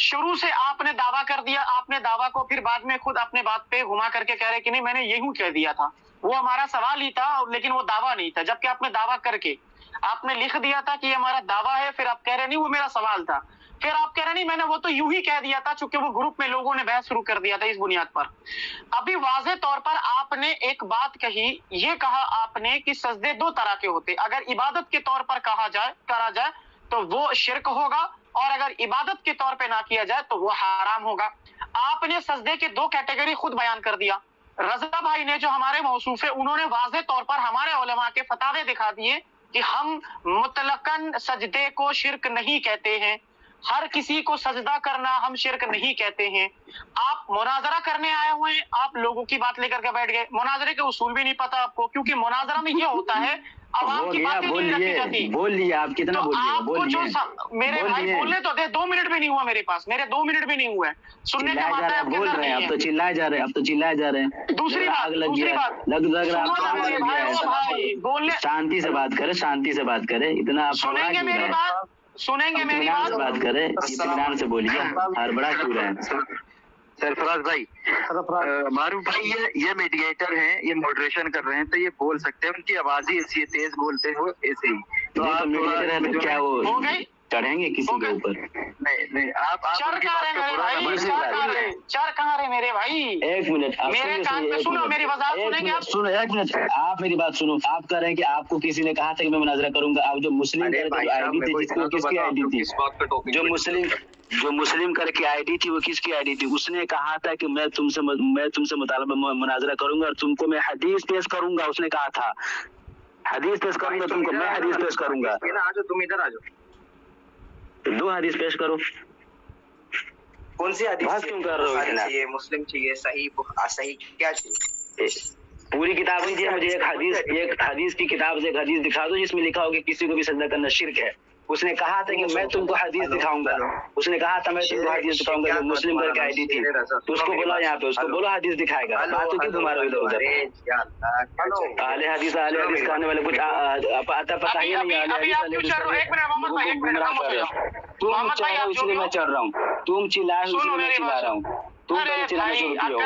शुरू से आपने दावा कर दिया, आपने दावा को फिर बाद में खुद अपने बात पे घुमा करके कह रहे कि नहीं मैंने यही कह दिया था, वो हमारा सवाल ही था, लेकिन वो दावा नहीं था। जबकि आपने दावा करके आपने लिख दिया था कि ये हमारा दावा है, फिर आप कह रहे नहीं वो मेरा सवाल था, फिर आप कह रहे नहीं मैंने वो तो यूं ही कह दिया था, चूंकि वो ग्रुप में लोगों ने बहस शुरू कर दिया था इस बुनियाद पर। अभी वाज़े तौर पर आपने एक बात कही, ये कहा आपने कि सजदे दो तरह के होते, अगर इबादत के तौर पर करा जाए तो वो शिर्क होगा, और अगर इबादत के तौर पे ना किया जाए तो वो हराम होगा। आपने सजदे के दो कैटेगरी खुद बयान कर दिया। रजा भाई ने जो हमारे मौसूफ है, उन्होंने वाज़े तौर पर हमारे उलमा के फतावे दिखा दिए कि हम मुतलकन सजदे को शिर्क नहीं कहते हैं, हर किसी को सजदा करना हम शिर्क नहीं कहते हैं। आप मुनाजरा करने आए हुए हैं, आप लोगों की बात लेकर के बैठ गए, मुनाजरे के उसूल भी नहीं पता आपको, क्योंकि मुनाजरा में ये होता है आवाम की बातें नहीं रखी जाती। बोल लिए आप कितना तो बोल लिए, आपको जो मेरे भाई बोलने तो दे, 2 मिनट भी नहीं हुआ मेरे पास, मेरे 2 मिनट भी नहीं हुए, सुनने का माता है बोल रहे हैं, अब तो चिल्लाए जा रहे हैं, अब तो चिल्लाए जा रहे हैं। दूसरी बात लग रहा है बोलने, शांति से बात करें, शांति से बात करें, इतना सुनेंगे मेरी बात, सुनेंगे मेरी बात, बात करें, इत्मीनान से बोलिए, हड़बड़ा क्यों रहे हैं? सरफराज भाई, मारूफ भाई ये मीडिएटर हैं, ये मॉडरेशन कर रहे हैं, तो ये बोल सकते हैं, उनकी आवाज ही ऐसी है, तेज बोलते हो ऐसे ही। तो आप मीडिएटर हैं तो क्या वो हो गई चढ़ेंगे किसी के ऊपर? नहीं, आप चर कहाँ रहे मेरे भाई, चर कहाँ रहे मेरे भाई? एक मिनट, मेरे कान पे सुनो, मेरी वजाहत सुनेंगे आप? सुनो एक मिनट, आप मेरी बात सुनो। आप कह रहे हैं कि आपको किसी ने कहा था कि मैं मुनाजरा करूंगा, आप जो मुस्लिम आईडी थी, जिसको किसकी आईडी थी, जो मुस्लिम करके आईडी थी, वो किसकी आईडी थी? उसने कहा था कि मैं तुमसे मुनाजरा करूंगा और तुमको मैं हदीस पेश करूंगा, उसने कहा था हदीस पेश करूंगा तुमको, मैं हदीस पेश करूंगा। तुम इधर आ जाओ, 2 हदीस पेश करो। कौन सी हदीस क्यों कर रहे हो? चाहिए, मुस्लिम चाहिए, सही क्या चाहिए? पूरी किताब नहीं चाहिए मुझे, एक हदीस की किताब से एक हदीस दिखा दो जिसमें लिखा हो कि किसी को भी सजदा करना शिर्क है। उसने कहा था कि मैं तुमको हदीस दिखाऊंगा, उसने कहा था मैं तुमको हदीस दिखाऊंगा, जो मुस्लिम करके आईडी थी, तो उसको बोला यहाँ पे, उसको बोलो हदीस दिखाएगा। बात तो क्यों घुमा रहे हो इधर उधर? अहले हदीस कहने वाले कुछ पता ही नहीं। तुम चाह रहे हो इसलिए मैं चढ़ रहा हूँ, तुम चिल्ला रहे हो इसलिए मैं चिल्ला रहा हूँ, तुम चिल्लाने शुरू किए हो।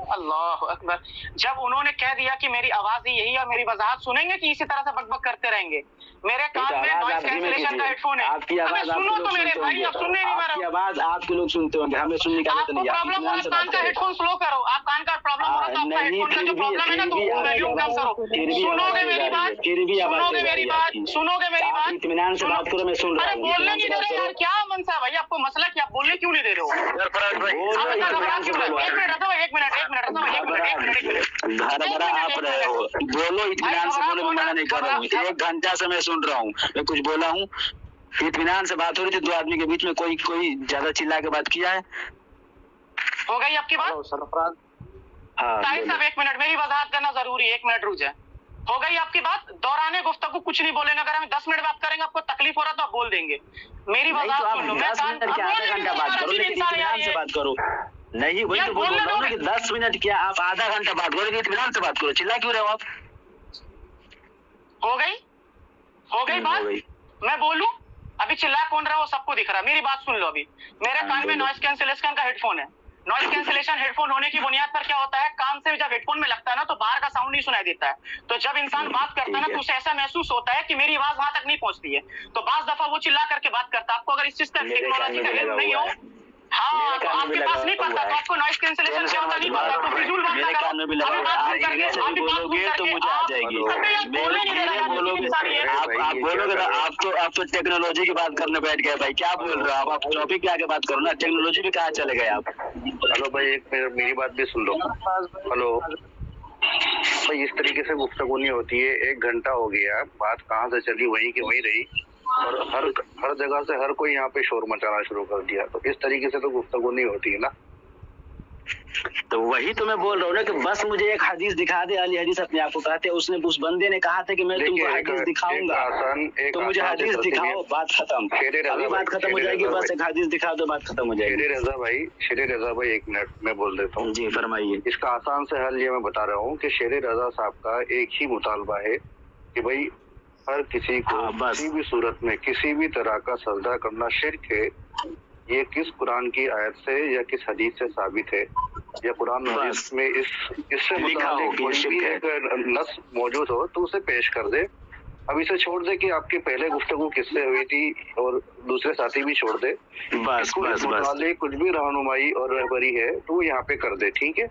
अल्लाह अकबर। जब उन्होंने कह दिया कि मेरी आवाज ही यही है, मेरी वजाहत सुनेंगे कि इसी तरह से बकबक करते रहेंगे? मेरे कान में नॉइस कैंसलेशन का हेडफोन है, आपकी आवाज सुनो तो मेरे भाई, अब सुनने नहीं आपकी आवाज आपके लोग सुनते होंगे, हमें सुनने का आपको प्रॉब्लम हो रहा है, कान का हेडफोन स्लो करो। आप कान का प्रॉब्लम हो रहा है तो आपका हेडफोन का जो प्रॉब्लम है ना, तो वॉल्यूम कम करो। सुनोगे मेरी बात, सुनोगे मेरी बात, सुनोगे मेरी बात, इत्मीनान से बात करो, मैं सुन रहा हूँ। अरे बोलने नहीं दे रहे यार, क्या मनसा है भाई आपको? मसला क्या, बोलने क्यों नहीं दे रहे हो? आप रहे हो, बोलो इत्मीनान से बोलो, मैं मना नहीं कर रहा हूँ। 1 घंटा से मैं सुन रहा हूँ, मैं कुछ बोला हूँ? इत्मीनान से बात हो रही थी, 2 आदमी के बीच में, कोई ज्यादा चिल्ला के बात किया है? हो गई आपकी बात? हाँ साहब 1 मिनट, मेरी वजाहत करना जरूरी है, 1 मिनट रुक जाए। हो गई आपकी बात? दौराने गुफ्तगू कुछ नहीं बोलेंगे। अगर हम 10 मिनट बात करेंगे, आपको तकलीफ हो रहा तो आप बोल देंगे। मेरी वजाहत सुन लो। मैं 10 मिनट क्या, आधा घंटा बात करो, लेकिन इत्मीनान से बात करो। नहीं, वही तो बोल रहा हूँ ना कि 10 मिनट क्या, आप आधा घंटा बात करो, लेकिन इत्मीनान से बात करो। चिल्ला क्यों रहे हो आप? हो गई बात? मैं बोलूं? अभी चिल्ला कौन रहा हो, सबको दिख रहा है। मेरी बात सुन लो। अभी मेरे कान में नॉइस कैंसिलेशन का हेडफोन है। नॉइस कैंसिलेशन हेडफोन होने की बुनियाद पर क्या होता है, कान से जब हेडफोन में लगता है ना, तो बाहर का साउंड नहीं सुनाई देता है। तो जब इंसान बात करता है ना, तो उसे ऐसा महसूस होता है कि मेरी आवाज वहां तक नहीं पहुंचती है। तो बाज दफा वो चिल्ला करके बात करता है। आपको अगर इस चीज का टेक्नोलॉजी का हेल्प नहीं हो, हाँ, तो आपके पास नहीं पता, तो आपको नॉइस कैंसिलेशन क्या होता नहीं पता, तो फिजूल बात ना करो। अभी बात सुन करके आप बोलोगे ना, आप तो टेक्नोलॉजी की बात करने बैठ गए भाई। क्या बोल रहे हो आप? टॉपिक पे आके बात करो ना, टेक्नोलॉजी पे कहाँ चले गए आप? हेलो भाई, एक मिनट मेरी बात भी सुन लो। हेलो भाई, इस तरीके से गुफ्तगू नहीं होती है। 1 घंटा हो गया, बात कहाँ से चली वहीं की वहीं रही, और हर जगह से हर कोई यहाँ पे शोर मचाना शुरू कर दिया। तो इस तरीके से तो गुफ्तगू नहीं होती है ना। तो वही तो मैं बोल रहा हूँ ना कि बस मुझे एक हदीस दिखा दे। अली हदीस अपने आप को कहते हैं, उसने उस बंदे ने कहा था कि मैं तुमको हदीस दिखाऊंगा, तो मुझे हदीस दिखाओ, बात खत्म। अभी बात खत्म हो जाएगी, बस एक हदीस दिखा दो, बात खत्म हो जाएगी। शेर रजा भाई 1 मिनट मैं बोल देता हूँ। जी फरमाइए। इसका आसान से हल ये मैं बता रहा हूँ कि शेर रजा साहब का एक ही मुतालबा है कि भाई हर किसी को किसी भी सूरत में किसी भी तरह का सजदा करना शिर्क है। ये किस कुरान की आयत से या किस हदीस से साबित है, या कुरान हदीस में इससे मुताबिक कोई भी एक नस मौजूद हो तो उसे पेश कर दे। अब इसे छोड़ दे कि आपकी पहले गुफ्तगू किससे हुई थी, और दूसरे साथी भी छोड़ दे। बस कुछ भी रहनुमाई और रहबरी है तो वो यहाँ पे कर दे, ठीक है?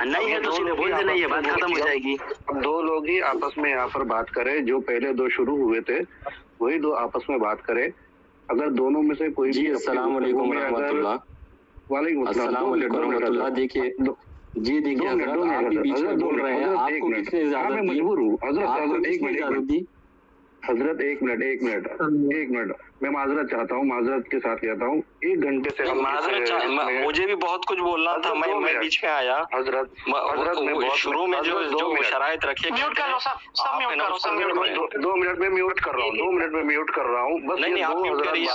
नहीं है तो सीधे बोल देना, ये बात खत्म हो जाएगी। अब 2 लोग ही आपस में यहाँ पर बात करें, जो पहले 2 शुरू हुए थे वही 2 आपस में बात करें। अगर दोनों में से कोई भी अस्सलाम वालेकुम रहमतुल्लाह। वालेकुम अस्सलाम रहमतुल्लाह। देखिए जी, देखिए आप बीच में बोल रहे हैं, आपको किसने इजाजत दी? मजबूर हूँ हजरत, एक मिनट। हजरत एक मिनट मैं माजरत चाहता हूँ, माजरत के साथ कहता हूँ, 1 घंटे से मुझे भी बहुत कुछ बोलना था, मैं बीच में आया। हजरत शुरू में जो शराइत रखी, म्यूट कर लो, सब म्यूट करो, सब म्यूट करो। 2 मिनट में म्यूट कर रहा हूँ, 2 मिनट में म्यूट कर रहा हूँ। बस नहीं, आप म्यूट करिए,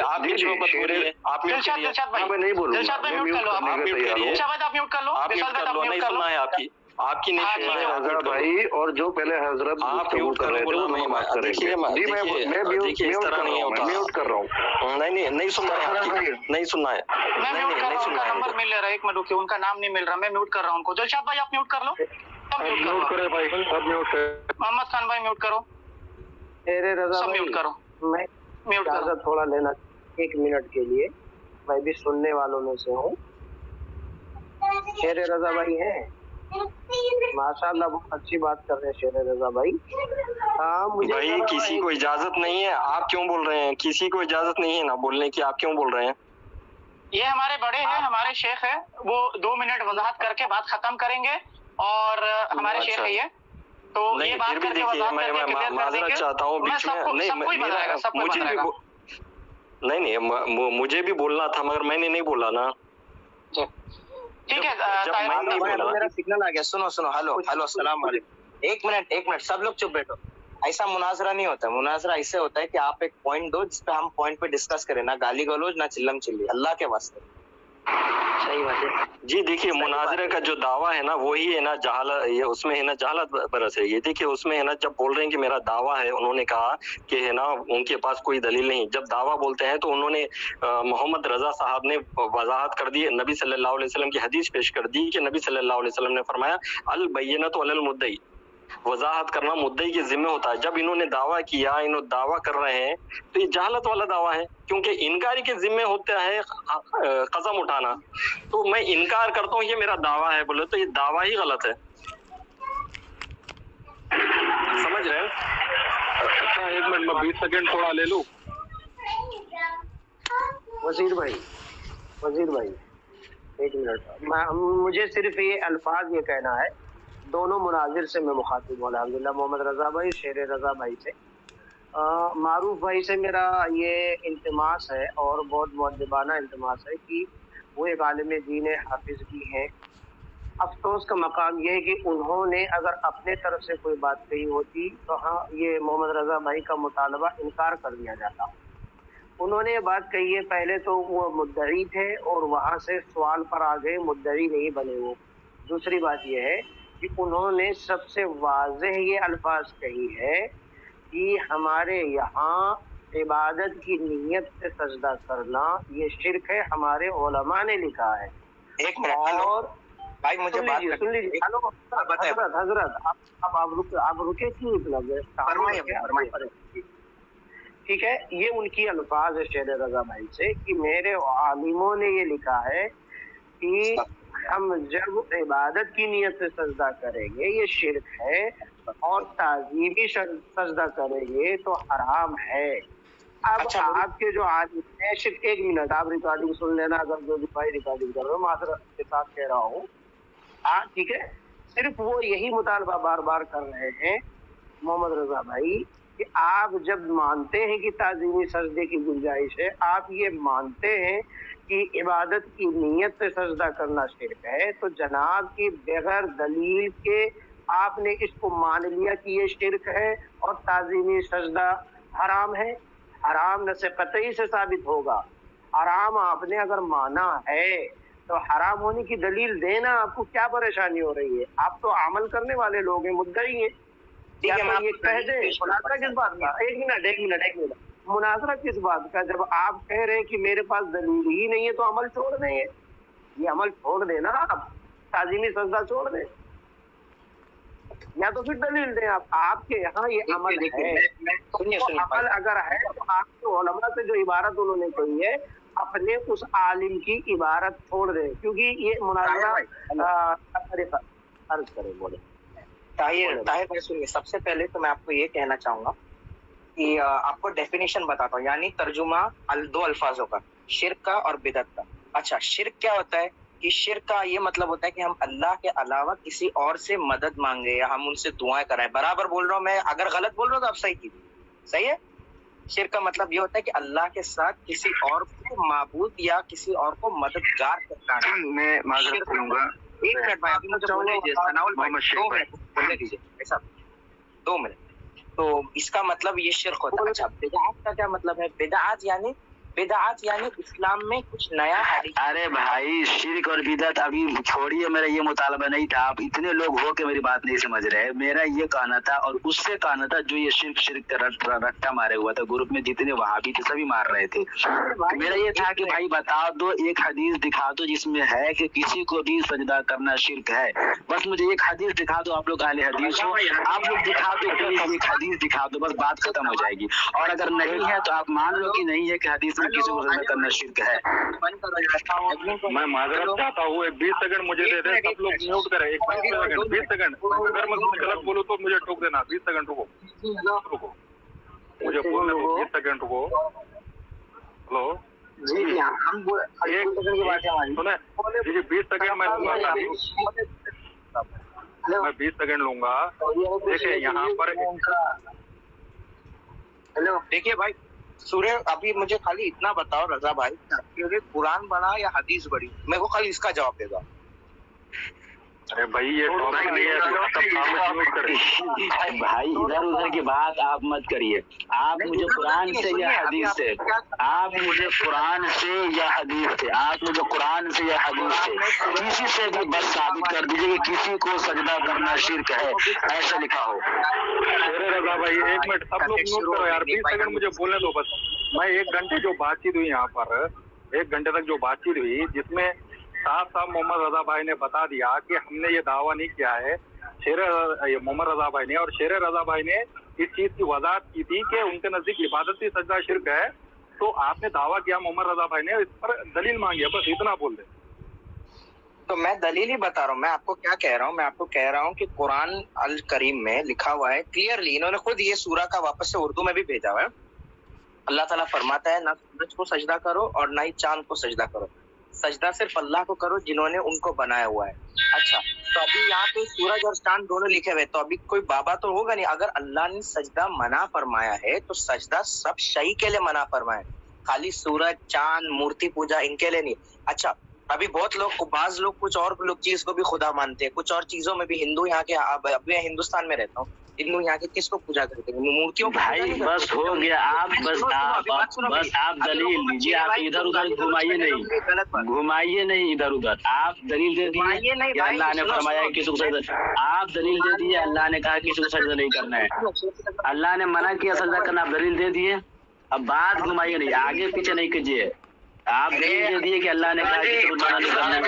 आप बीच में मत बोलिए, आप म्यूट करिए। दिलशाद भाई, मैं नहीं बोलूंगा, दिलशाद भाई मैं म्यूट कर लो, म्यूट करने के तैयार हूँ। दिलशाद भाई आप म्यूट कर लो, दिलशाद भाई आप म्यूट नहीं कर लो। सुनना है आपकी नहीं सुनना है रजा भाई, और जो पहले हजरत आप म्यूट कर रहे थे वो मैं बात करेंगे। देखिए इस तरह नहीं होता, म्यूट कर रहा हूँ। नहीं सुनना है, नहीं सुनना है। मैं म्यूट कर रहा हूँ, उनका नंबर मिल रहा है, एक मिनट रुकिए, उनका नाम नहीं मिल रहा, मैं म्यूट कर रहा हूँ उनको। दिलशाद भाई आप म्यूट कर लो, सब म्यूट म्यूट करो। करे भाई, सब म्यूट करे। मोहम्मद खान भाई म्यूट करो, मेरे रजा सब भाई, म्यूट करो, मैं म्यूट करो। इजाजत थोड़ा लेना 1 मिनट के लिए, मैं भी सुनने वालों में से हूँ। शेर रजा भाई हैं, माशाल्लाह बहुत अच्छी बात कर रहे हैं शेर रजा भाई। हाँ मुझे भाई किसी को इजाजत नहीं है, आप क्यों बोल रहे हैं? किसी को इजाजत नहीं है ना बोलने की, आप क्यों बोल रहे हैं? ये हमारे बड़े हैं, हमारे शेख है, वो 2 मिनट वजाहत करके बात खत्म करेंगे, और हमारे शेख है ये, तो ये बात करके देखिए मैं माजरत चाहता हूँ बीच में, नहीं मुझे भी बोलना था, मगर मैंने नहीं बोला ना। ठीक है, मेरा सिग्नल आ गया, सुनो, हेलो अस्सलाम वालेकुम। एक मिनट सब लोग चुप बैठो। ऐसा मुनाजरा नहीं होता, मुनाजरा ऐसे होता है कि आप एक पॉइंट दो जिसपे हम पॉइंट पे डिस्कस करें, ना गाली गलौज ना चिल्लम चिल्ली, अल्लाह के वास्ते। सही बात है जी। देखिए मुनाजरे का जो दावा है ना वही है ना जहालत, ये उसमें है ना जहालत बरस है। ये देखिए उसमें है ना, जब बोल रहे हैं कि मेरा दावा है, उन्होंने कहा कि है ना उनके पास कोई दलील नहीं। जब दावा बोलते हैं तो उन्होंने मोहम्मद रजा साहब ने वजाहत कर दी, नबी सल्लल्लाहु अलैहि वसल्लम की हदीस पेश कर दी कि नबी सल्लल्लाहु अलैहि वसल्लम ने फरमाया अल बय्यनतु अलल मुद्दई, वजाहत करना मुद्दई के जिम्मे होता है। जब इन्होंने दावा किया, इन्होंने दावा कर रहे हैं, तो ये जहालत वाला दावा है, क्योंकि इनकारी के जिम्मे होता है कसम उठाना। तो मैं इनकार करता हूँ ये मेरा दावा है बोले तो ये दावा ही गलत है, समझ रहे हैं? अच्छा 1 मिनट में 20 सेकंड थोड़ा ले लूं। वजीर भाई 1 मिनट, मुझे सिर्फ ये अल्फाज ये कहना है, दोनों मुनाजिर से मैं मुखातिब हूँ अल्हम्दुलिल्लाह, मोहम्मद रजा भाई, शेर रजा भाई से, मारूफ भाई से मेरा ये इल्तिमास है, और बहुत मुअद्दिबाना इल्तिमास है कि वो एक आलिम दीन हाफिज भी हैं। अफसोस का मकाम यह है कि उन्होंने अगर अपने तरफ से कोई बात कही होती तो हाँ ये मोहम्मद रजा भाई का मुतालबा इनकार कर दिया जाता। उन्होंने ये बात कही है, पहले तो वो मुद्दई थे और वहाँ से सवाल पर आ गए, मुद्दई नहीं बने वो। दूसरी बात यह है कि उन्होंने सबसे वाज़ेह ये अल्फाज कही है कि हमारे यहाँ इबादत की नीयत से सजदा करना ये शिर्क है, हमारे उलमा ने लिखा है। एक मिनट और भाई मुझे बात सुन लीजिए। हेलो हजरत आप रुके क्यों इतना? ठीक है, ये उनकी अल्फाज है शेर रजा भाई से कि मेरे आलिमों ने ये लिखा है कि हम जब इबादत की नियत से सजदा करेंगे ये शिर्क है, और ताज़ीमी सजदा करेंगे तो हराम है। अब अच्छा, आपके जो आलिम है, सिर्फ 1 मिनट आप रिकॉर्डिंग सुन लेना, अगर जो भी भाई रिकॉर्डिंग कर रहे हो, माजरत के साथ कह रहा हूँ, ठीक है, सिर्फ वो यही मुतालबा बार बार कर रहे हैं मोहम्मद रजा भाई कि आप जब मानते हैं कि ताज़ीमी सजदे की गुंजाइश है, आप ये मानते हैं कि इबादत की नीयत से सजदा करना शिर्क है, तो जनाब की बगैर दलील के आपने इसको मान लिया कि ये शिर्क है और ताज़ीमी सजदा हराम है। हराम न से कतई से साबित होगा। हराम आपने अगर माना है तो हराम होने की दलील देना, आपको क्या परेशानी हो रही है? आप तो अमल करने वाले लोग हैं, मुद्दई हैं। क्या तो ये कह दे मुनाजरा किस बात का? एक मिनट मुनाजरा किस बात का? जब आप कह रहे हैं कि मेरे पास दलील ही नहीं है तो अमल छोड़ दें, ये अमल छोड़ देना, आप ताज़ीमी सजदा छोड़ दें, या तो फिर दलील दें। आप आपके यहाँ ये अमल है, तो अमल अगर है तो आपके उलमा से जो इबारत उन्होंने कही है अपने उस आलिम की इबारत छोड़ दें, क्योंकि ये मुनाजरा अर्ज करें। बोले ताहिर भाई सुनिए, सबसे पहले तो मैं आपको ये कहना चाहूंगा कि आपको डेफिनेशन बताता हूँ, यानी तर्जुमा 2 अल्फाजों का, शिर्क का और बिदअत का। अच्छा, शिर्क क्या होता है कि शिर्क का ये मतलब होता है कि हम अल्लाह के अलावा किसी और से मदद मांगे या हम उनसे दुआएं कराएं। बराबर बोल रहा हूँ मैं? अगर गलत बोल रहा हूँ तो आप सही कीजिए। صحیح ہے. شرک کا مطلب یہ ہوتا ہے کہ اللہ کے ساتھ کسی اور کو معبود یا کسی اور کو مددگار کرنا ہے. میں معذرت کروں گا. ایک منٹ بھائی ابھی مجھے بولنے دیجیے ثناء الباری، 2 منٹ بولنے دیجیے ایسا 2 منٹ. تو اس کا مطلب یہ شرک ہوتا ہے. اچھا بدعات کا کیا مطلب ہے؟ بدعات یعنی اسلام میں کچھ نیا. ارے بھائی شرک اور بدعت ابھی چھوڑیے، میرا یہ مطالبہ نہیں تھا. آپ اتنے لوگ ہو کے میری بات نہیں سمجھ رہے. میرا یہ کہنا تھا اور اس سے کہنا تھا جو یہ شرک کا رٹا مارے ہوا تھا گروپ میں جتنے وہابی تھے سبھی مار رہے تھے. میرا یہ تھا کہ بھائی بتا دو، ایک حدیث دکھا دو جس میں ہے کہ کسی کو بھی سجدہ کرنا شرک ہے. بس مجھے ایک حدیث دکھا دو. آپ لوگ اہل حدیث ہو، آپ لوگ دکھا دو پلیز، ایک حدیث دکھا دو، بس بات ختم ہو جائے گی. اور اگر نہیں ہے تو آپ مان لو کہ نہیں ہے کہ حدیث میں کسی کو سجدہ کرنا شرک ہے. میں معذرت چاہتا ہوں. 20 سیکنڈ مجھے دے دیں. سب لوگ میوٹ کریں. 20 سیکنڈ. اگر میں غلط بولوں تو مجھے ٹوک دینا. 20 سیکنڈ رکو. مجھے بولنے دو. 20 سیکنڈ رکو. ہلو جی ہم سنیں جی 20 سیکنڈ میں لوں گا. میں 20 سیکنڈ لوں گا. دیکھیں یہاں پر دیکھیے بھائی سورہ، ابھی مجھے خالی اتنا بتاؤ رضا بھائی، قرآن بڑا یا حدیث بڑی؟ میرے کو خالی اس کا جواب دے گا. ارے بھائی یہ ٹاپک نہیں ہے. بھائی ادھر ادھر کی بات آپ مت کریے. آپ مجھے قرآن سے یا حدیث سے، آپ مجھے قرآن سے یا حدیث سے، آپ مجھے قرآن سے یا حدیث سے کسی سے بھی بس ثابت کر دیجیے کہ کسی کو سجدہ کرنا شرک ہے ایسا لکھا ہو. ارے رضا بھائی 1 منٹ سب لوگ نوٹ کرو یار. 20 سیکنڈ مجھے بولنے دو بس. میں 1 گھنٹے جو بات چیت ہوئی یہاں پر، 1 گھنٹے تک جو بات چیت ہوئی جس میں صاحب محمد رضا بھائی نے بتا دیا کہ ہم نے یہ دعویٰ نہیں کیا ہے. محمد رضا بھائی نے اور شیر رضا بھائی نے اس چیز کی وضاحت کی تھی کہ ان کے نزدیک عبادت ہی سجدہ شرک ہے. تو آپ نے دعویٰ کیا محمد رضا بھائی نے، اس پر دلیل مانگی ہے، بس اتنا بول دیں. تو میں دلیل ہی بتا رہا ہوں. میں آپ کو کیا کہہ رہا ہوں؟ میں آپ کو کہہ رہا ہوں کہ قرآن الکریم میں لکھا ہوا ہے کلیئرلی، انہوں نے خود یہ سورہ کا واپس سے اردو میں بھی بھیجا ہوا ہے. اللہ تعالیٰ فرماتا ہے نہ سورج کو سجدہ کرو اور نہ ہی چاند کو سجدہ کرو، سجدہ صرف اللہ کو کرو جنہوں نے ان کو بنایا ہوا ہے. اچھا تو ابھی یہاں پہ سورج اور چاند دونوں لکھے ہوئے، تو ابھی کوئی بابا تو ہوگا نہیں. اگر اللہ نے سجدہ منع فرمایا ہے تو سجدہ سب شئی کے لیے منع فرمایا ہے، خالی سورج چاند مورتی پوجا ان کے لیے نہیں. اچھا ابھی بہت لوگ، بعض لوگ کچھ اور لوگ چیز کو بھی خدا مانتے ہیں، کچھ اور چیزوں میں بھی. ہندو یہاں کے، ابھی ہندوستان میں رہتا ہوں، ہندو یہاں کے کس کو پوجا کرتے ہیں؟ مورتیوں. بھائی بس ہو گیا. آپ بس آپ دلیل دیجیے. آپ ادھر ادھر گھمائیے نہیں ادھر ادھر. آپ دلیل دے دیے کہ اللہ نے فرمایا کہ کسی کو سجدہ، آپ دلیل دے دیے اللہ نے کہا کسی کو سجدہ نہیں کرنا ہے، اللہ نے منع کیا سجدہ کرنا، آپ دلیل دے دیے. اب بات گھمائیے نہیں، آگے پیچھے نہیں کیجیے. آپ دلیل دے دیے کہ اللہ نے کہا کسی کو منع نہیں کرنا ہے.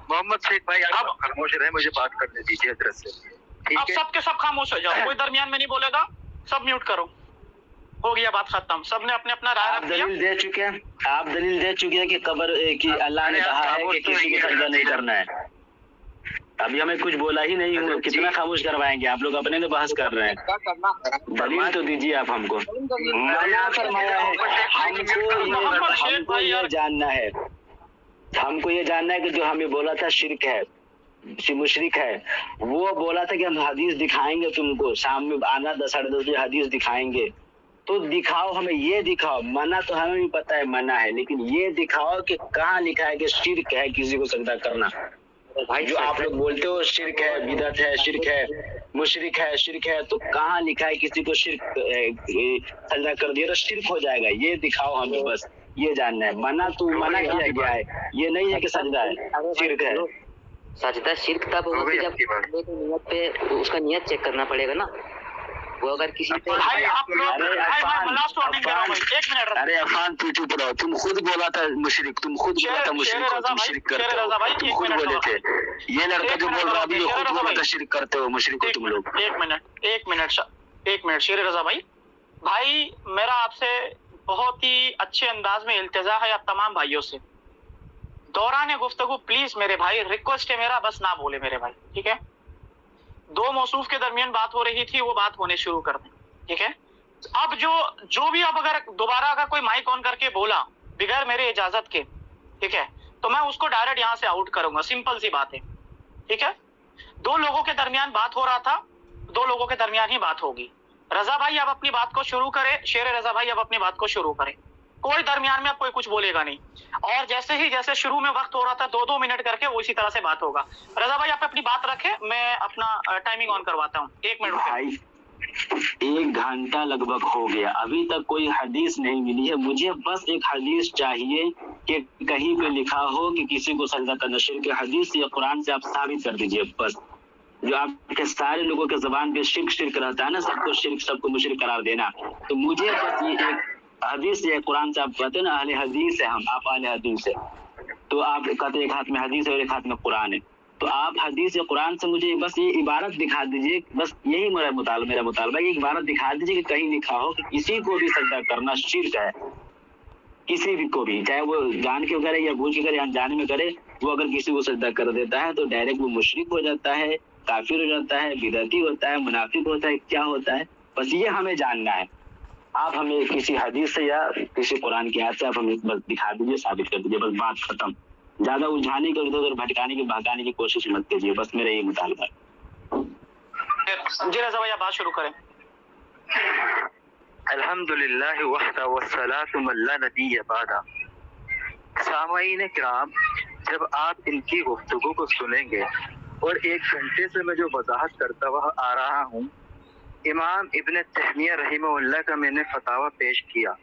محمد شیخ بھائی آپ خاموش رہے، مجھے بات کرنے دیجیے حضرت سے. اب سب کے سب خاموش ہو جاؤ، کوئی درمیان میں نہیں بولے گا، سب میوٹ کرو. ہو گیا بات ختم. سب نے اپنے اپنا رائے رکھ دیا. دلیل دے چکے ہیں، آپ دلیل دے چکے ہیں کہ قبر کی اللہ نے کہا ہے کہ کسی کو سجدہ نہیں کرنا ہے. ابھی ہمیں کچھ بولا ہی نہیں ہوا، کتنا خاموش کروائیں گے؟ آپ لوگ اپنے میں بحث کر رہے ہیں. دلیل تو دیجیے آپ ہم کو. منع فرمایا ہے، ہم کو یہ جاننا ہے، ہم کو یہ جاننا ہے کہ جو ہمیں بولا تھا شرک ہے، مشرک ہے، وہ بولا تھا کہ ہم حدیث دکھائیں گے تم کو، شام میں آنا 10 ساڑھے 10 بجے حدیث دکھائیں گے. تو دکھاؤ، ہمیں یہ دکھاؤ. منع تو ہمیں بھی پتا ہے منع ہے، لیکن یہ دکھاؤ کہ کہاں لکھا ہے کہ شرک ہے کسی کو سجدہ کرنا. جو آپ لوگ بولتے ہو شرک ہے، بدعت ہے، شرک ہے، مشرک ہے، شرک ہے، تو کہاں لکھا ہے کسی کو شرک سجدہ کر دیا تو شرک ہو جائے گا؟ یہ دکھاؤ ہمیں، بس یہ جاننا ہے. منع تو منع کیا گیا ہے، یہ نہیں ہے کہ سجدہ ہے شرک ہے. سجدہ شرک تب ہوگا کہ جب نیت پہ اس کا نیت چیک کرنا پڑے گا نا. وہ اگر کسی پہ ارے عفان تو چپ رہو. تم خود بولا تھا مشرک، تم خود بولا تھا مشرک ہو، تم شرک کرتے ہو، تم خود بولے تھے. یہ لڑکا جو بول رہا ابھی خود بولا تھا شرک کرتے ہو، مشرک ہو تم لوگ. ایک منٹ شیر رضا بھائی میرا آپ سے بہت ہی اچھے انداز میں التجا ہے آپ تمام بھائیوں سے. دوران گفتگو پلیز میرے بھائی ریکویسٹ ہے میرا، بس نہ بولے میرے بھائی، ٹھیک ہے؟ 2 موصوف کے درمیان بات ہو رہی تھی، وہ بات ہونے شروع کر دیں، ٹھیک ہے؟ اب جو بھی اب اگر دوبارہ اگر کوئی مائک آن کر کے بولا بغیر میرے اجازت کے، ٹھیک ہے، تو میں اس کو ڈائریکٹ یہاں سے آؤٹ کروں گا. سمپل سی بات ہے، ٹھیک ہے؟ 2 لوگوں کے درمیان بات ہو رہا تھا، दो लोगों के दरमियान ही बात होगी। रजा भाई आप अपनी बात को शुरू करें, शेर रजा भाई आप अपनी बात को शुरू करें, कोई दरमियान में आप कोई कुछ बोलेगा नहीं, और जैसे शुरू में वक्त हो रहा था 2-2 मिनट करके वो इसी तरह से बात होगा। रजा भाई आप अपनी बात रखें, मैं अपना टाइमिंग ऑन करवाता हूँ। 1 मिनट भाई 1 घंटा लगभग हो गया, अभी तक कोई हदीस नहीं मिली है। मुझे बस एक हदीस चाहिए कि कहीं पे लिखा हो कि किसी को सजदा करना शिर्क है। हदीस या कुरान से आप साबित कर दीजिए बस। जो आपके सारे लोगों के जबान पे शिर्क रहता है ना, सबको शिर्क सबको मुशरिक करार देना, तो मुझे बस ये एक हदीस या कुरान से आप कहते हैं ना अहले हदीस है हम, आप अहले हदीस है, तो आप कहते एक हाथ में हदीस है और एक हाथ में कुरान है, तो आप हदीस या कुरान से मुझे बस ये इबारत दिखा दीजिए, बस यही मेरा मुतालबा ये इबारत दिखा दीजिए कि कहीं लिखा हो कि किसी को भी सजदा करना शिर्क है, किसी भी को भी, चाहे वो जान के करे या भूल के करे, अनजाने में करे, वो अगर किसी को सजदा कर देता है तो डायरेक्ट वो मुशरिक हो जाता है, काफिर हो जाता है, बिदअती होता है, मुनाफिक होता है, क्या होता है, बस ये हमें जानना है। आप हमें किसी हदीस से या किसी कुरान की आयत से आप हमें बस दिखा दीजिए, साबित कर दीजिए, बस बात खत्म। ज्यादा उलझाने की इधर भटकाने की बहकाने की कोशिश मत कीजिए, बस मेरा ये मुतालबा है। जी रजा भाई आप बात शुरू करें। अल्हम्दुलिल्लाह वहदा वस्सलातु अला नबी बादा। सामाईन किराम, जब आप इनकी गुफ्तगू को सुनेंगे और 1 घंटे से मैं जो वजाहत करता हुआ आ रहा हूँ, इमाम इब्न तैमिया रहिमहुल्लाह का मैंने फतावा पेश किया,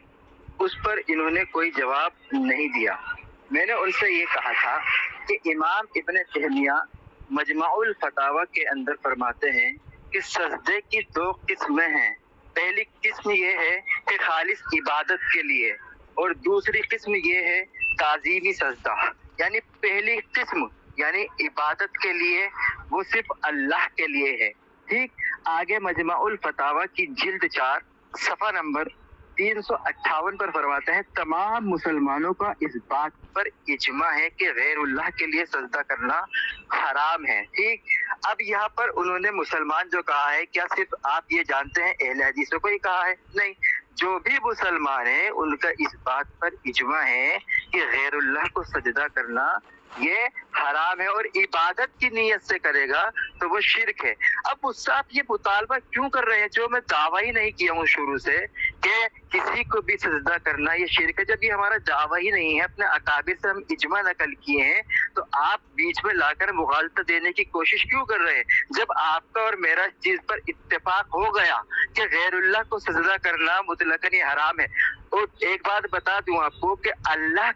उस पर इन्होंने कोई जवाब नहीं दिया। मैंने उनसे ये कहा था कि इमाम इब्न तैमिया मजमाउल फतावा के अंदर फरमाते हैं कि सजदे की 2 किस्में हैं। पहली किस्म ये है कि खालिस इबादत के लिए, और दूसरी किस्म ये है ताजीमी सजदा। यानी पहली किस्म यानी इबादत के लिए, वो सिर्फ अल्लाह के लिए है। ठीक आगे मजमाउल फतावा की जिल्द 4 सफा नंबर 358 पर फरमाते हैं, तमाम मुसलमानों का इस बात पर इजमा है कि गैरुल्लाह के लिए सजदा करना हराम है। ठीक, अब यहाँ पर उन्होंने मुसलमान जो कहा है, क्या सिर्फ आप ये जानते हैं अहले हदीसों को ही कहा है? नहीं, जो भी मुसलमान है उनका इस बात पर इजमा है कि गैरुल्लाह को सजदा करना ये हराम है, और इबादत की नीयत से करेगा तो वो शिर्क है। अब मुझसे आप ये मुतालबा क्यों कर रहे हैं, जो मैं दावा ही नहीं किया हूँ शुरू से कि किसी को भी सजदा करना ये शिर्क है, जब ये हमारा दावा ही नहीं है, अपने अकाबिर से हम इजमा नकल किए हैं, तो आप बीच में लाकर मुगालता देने की कोशिश क्यों कर रहे हैं? जब आपका और मेरा चीज पर इत्तेफाक हो गया कि गैरुल्लाह को सजदा करना मुतलकन हराम है। और एक बात बता दूं आपको कि अल्लाह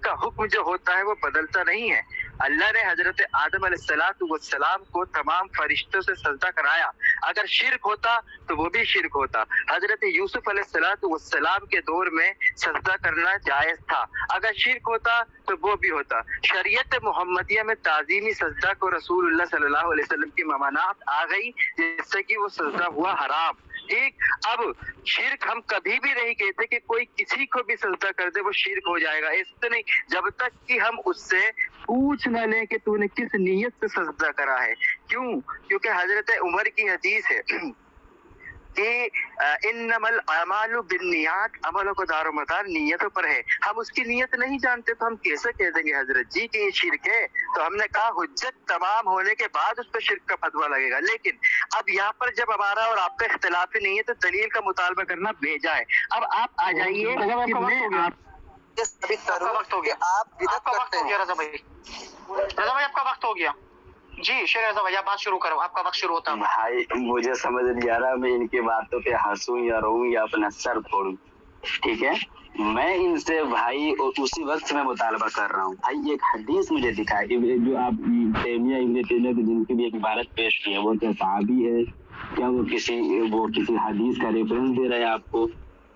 का हुक्म जो होता है वो बदलता नहीं है। अल्लाह ने हजरत आदम अलैहिस्सलाम को तमाम फरिश्तों से सजदा कराया, अगर शिर्क होता तो वो भी शिर्क होता। हजरत यूसुफ अलैहिस्सलाम के दौर में सजदा करना जायज था, अगर शिर्क होता तो वो भी होता। शरीयत मुहम्मदिया में ताजीमी सजदा को रसूलुल्लाह सल्लल्लाहु अलैहि वसल्लम की ममानात आ गई, जिससे कि वो सजदा हुआ हराम। ठीक, अब शिर्क हम कभी भी नहीं कहते कि कोई किसी को भी सजदा कर दे वो शिर्क हो जाएगा, ऐसे नहीं, जब तक कि हम उससे पूछ न लें कि तूने किस नीयत से सजदा करा है। क्यों? क्योंकि हजरत उमर की हदीस है कि इन्नमल अमालु बिन्नियात, अमलों को दारोमदार नियतों पर है। हम उसकी नियत नहीं जानते तो हम कैसे कह देंगे हजरत जी कि ये शिर्क है? तो हमने कहा हुज्जत तमाम होने के बाद उस पर शिर्क का फतवा लगेगा। लेकिन अब यहाँ पर जब हमारा और आपका इख्तिलाफ ही नहीं है तो दलील का मुतालबा करना भेजा है। अब आप आ जाइए कि मैं वक्त हो गया, आप रजा भाई आपका वक्त हो गया। जी शेर रजा भाई आप बात शुरू करो, आपका वक्त शुरू होता है। भाई मुझे समझ नहीं आ रहा मैं इनकी बातों पे हंसूं या रोऊं या अपना सर फोड़ूं। ठीक है, मैं इनसे भाई उसी वक्त में मुतालबा कर रहा हूँ। भाई एक हदीस मुझे दिखाई, जो आप इब्न तैमिया की जिनकी भी एक इबारत पेश की है, वो क्या सहाबी है, क्या वो किसी हदीस का रेफरेंस दे रहे हैं आपको?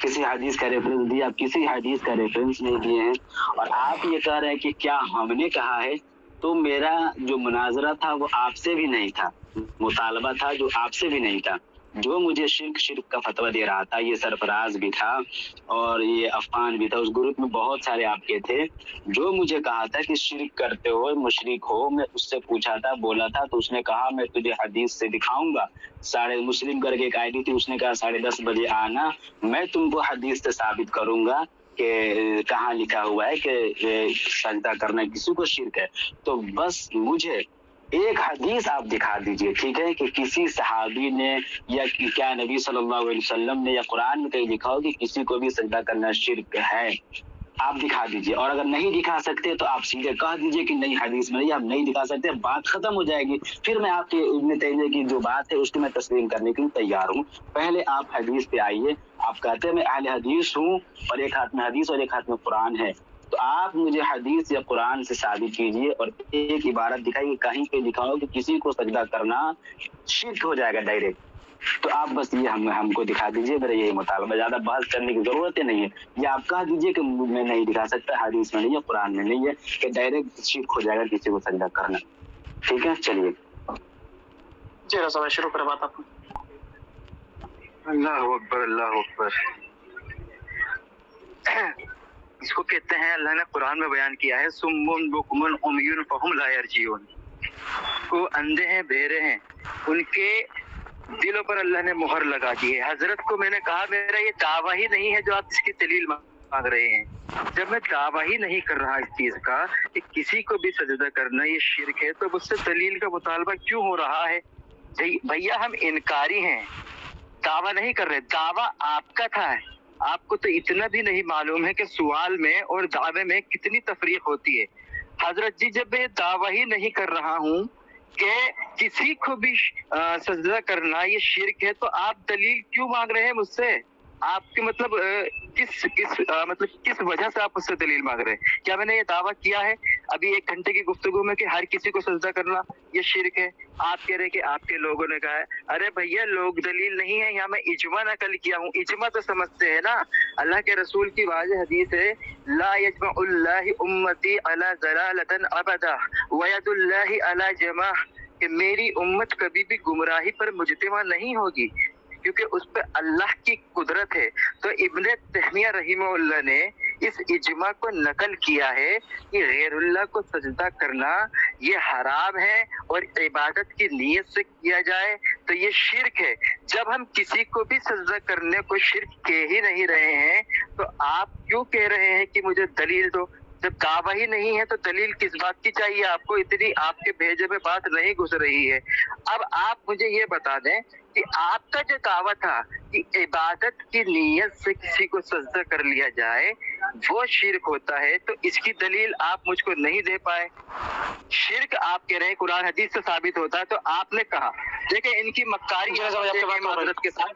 किसी हदीस का रेफरेंस दिया? आप किसी हदीस का रेफरेंस नहीं दिए हैं, और आप ये कह रहे हैं कि क्या हमने कहा है। तो मेरा जो मुनाजरा था वो आपसे भी नहीं था, मुतालबा था जो आपसे भी नहीं था। जो मुझे शिर्क का फतवा दे रहा था, ये सरफराज भी था और ये अफगान भी था, उस ग्रुप में बहुत सारे आपके थे। जो मुझे कहा था कि शिर्क करते हो, मुशरिक हो, मैं उससे पूछा था, बोला था, तो उसने कहा मैं तुझे हदीस से दिखाऊंगा। मुस्लिम करके एक आईडी थी, उसने कहा 10:30 बजे आना, मैं तुमको हदीस से साबित करूंगा कि कहाँ लिखा हुआ है कि सजदा करना किसी को शिर्क है। तो बस मुझे एक हदीस आप दिखा दीजिए, ठीक है, कि किसी सहाबी ने या क्या नबी सल्लल्लाहु अलैहि वसल्लम ने या कुरान में कहीं लिखा हो कि किसी को भी सजदा करना शिर्क है, आप दिखा दीजिए। और अगर नहीं दिखा सकते तो आप सीधे कह दीजिए कि नहीं हदीस में नहीं, हम नहीं दिखा सकते, बात खत्म हो जाएगी। फिर मैं आपके इब्न तैमिया की जो बात है उसको मैं तस्लीम करने के लिए तैयार हूँ। पहले आप हदीस पे आइए। आप कहते हैं मैं अहले हदीस हूँ और एक हाथ में हदीस और एक हाथ में कुरान है, तो आप मुझे हदीस या कुरान से साबित कीजिए और एक इबारत दिखाइए कहीं पे लिखा हो कि किसी को सजदा करना शिर्क हो जाएगा डायरेक्ट। तो आप बस ये हमको दिखा दीजिए, मेरा यही मुतालबा, ज्यादा बहस करने की जरूरत ही नहीं है। या आप कह दीजिए कि मैं नहीं दिखा सकता, हदीस में नहीं है, कुरान में नहीं है, कि डायरेक्ट शिर्क हो जाएगा किसी को सजदा करना। ठीक है, चलिए जी रजा भाई शुरू करें बात आप। अल्लाह अकबर, अल्लाह अकबर। इसको कहते हैं, अल्लाह ने कुरान में बयान किया है, सुम्मुन बुकमुन उमयुन फहुम ला यरजिऊन। वो अंधे हैं, बहरे हैं, उनके दिलों पर अल्लाह ने मोहर लगा दी है। हजरत को मैंने कहा मेरा ये दावा ही नहीं है जो आप इसकी दलील मांग रहे हैं। जब मैं दावा ही नहीं कर रहा इस चीज का कि किसी को भी सजदा करना ये शिर्क है, तो मुझसे दलील का मुतालबा क्यों हो रहा है? भैया हम इनकारी हैं, दावा नहीं कर रहे। दावा आपका था, आपको तो इतना भी नहीं मालूम है कि सवाल में और दावे में कितनी तफरीक होती है। हजरत जी, जब मैं दावा ही नहीं कर रहा हूँ कि किसी को भी सजदा करना ये शिर्क है, तो आप दलील क्यों मांग रहे हैं मुझसे? आपके मतलब किस वजह से आप मुझसे दलील मांग रहे हैं? क्या मैंने ये दावा किया है अभी 1 घंटे की गुफ्तगू में कि हर किसी को सजदा करना ये शिर्क है? आप कह रहे हैं कि आपके लोगों ने कहा है। अरे भैया, लोग दलील नहीं है, यहाँ मैं इजमा नकल किया हूँ। इजमा तो समझते हैं ना, अल्लाह के रसूल की वाज़ेह हदीस है, ला यजमउल्लाहि उम्मती अला ज़लालतन अबदा व यदुल्लाहि अला जमा, कि मेरी उम्मत कभी भी गुमराही पर मुजतमा नहीं होगी, क्योंकि उस पर अल्लाह की कुदरत है। तो इब्ने तैमिया रहीमहुल्लाह ने इस इजमा को नकल किया है कि गैरुल्लाह को सजदा करना ये हराम है और इबादत की नीयत से किया जाए तो ये शिर्क है। जब हम किसी को भी सजदा करने को शिर्क कह ही नहीं रहे हैं, तो आप क्यों कह रहे हैं कि मुझे दलील दो? जब दावा ही नहीं है तो दलील किस बात की चाहिए आपको? इतनी आपके भेजे में बात नहीं घुस रही है। अब आप मुझे ये बता दें कि आपका जो दावा था कि इबादत की नीयत से किसी को सजदा कर लिया जाए वो शिर्क होता है, तो इसकी दलील आप मुझको नहीं दे पाए। शिर्क आप कह रहे हैं कुरान हदीस से साबित होता है, तो आपने कहा देखिए इनकी मक्कारी के साथ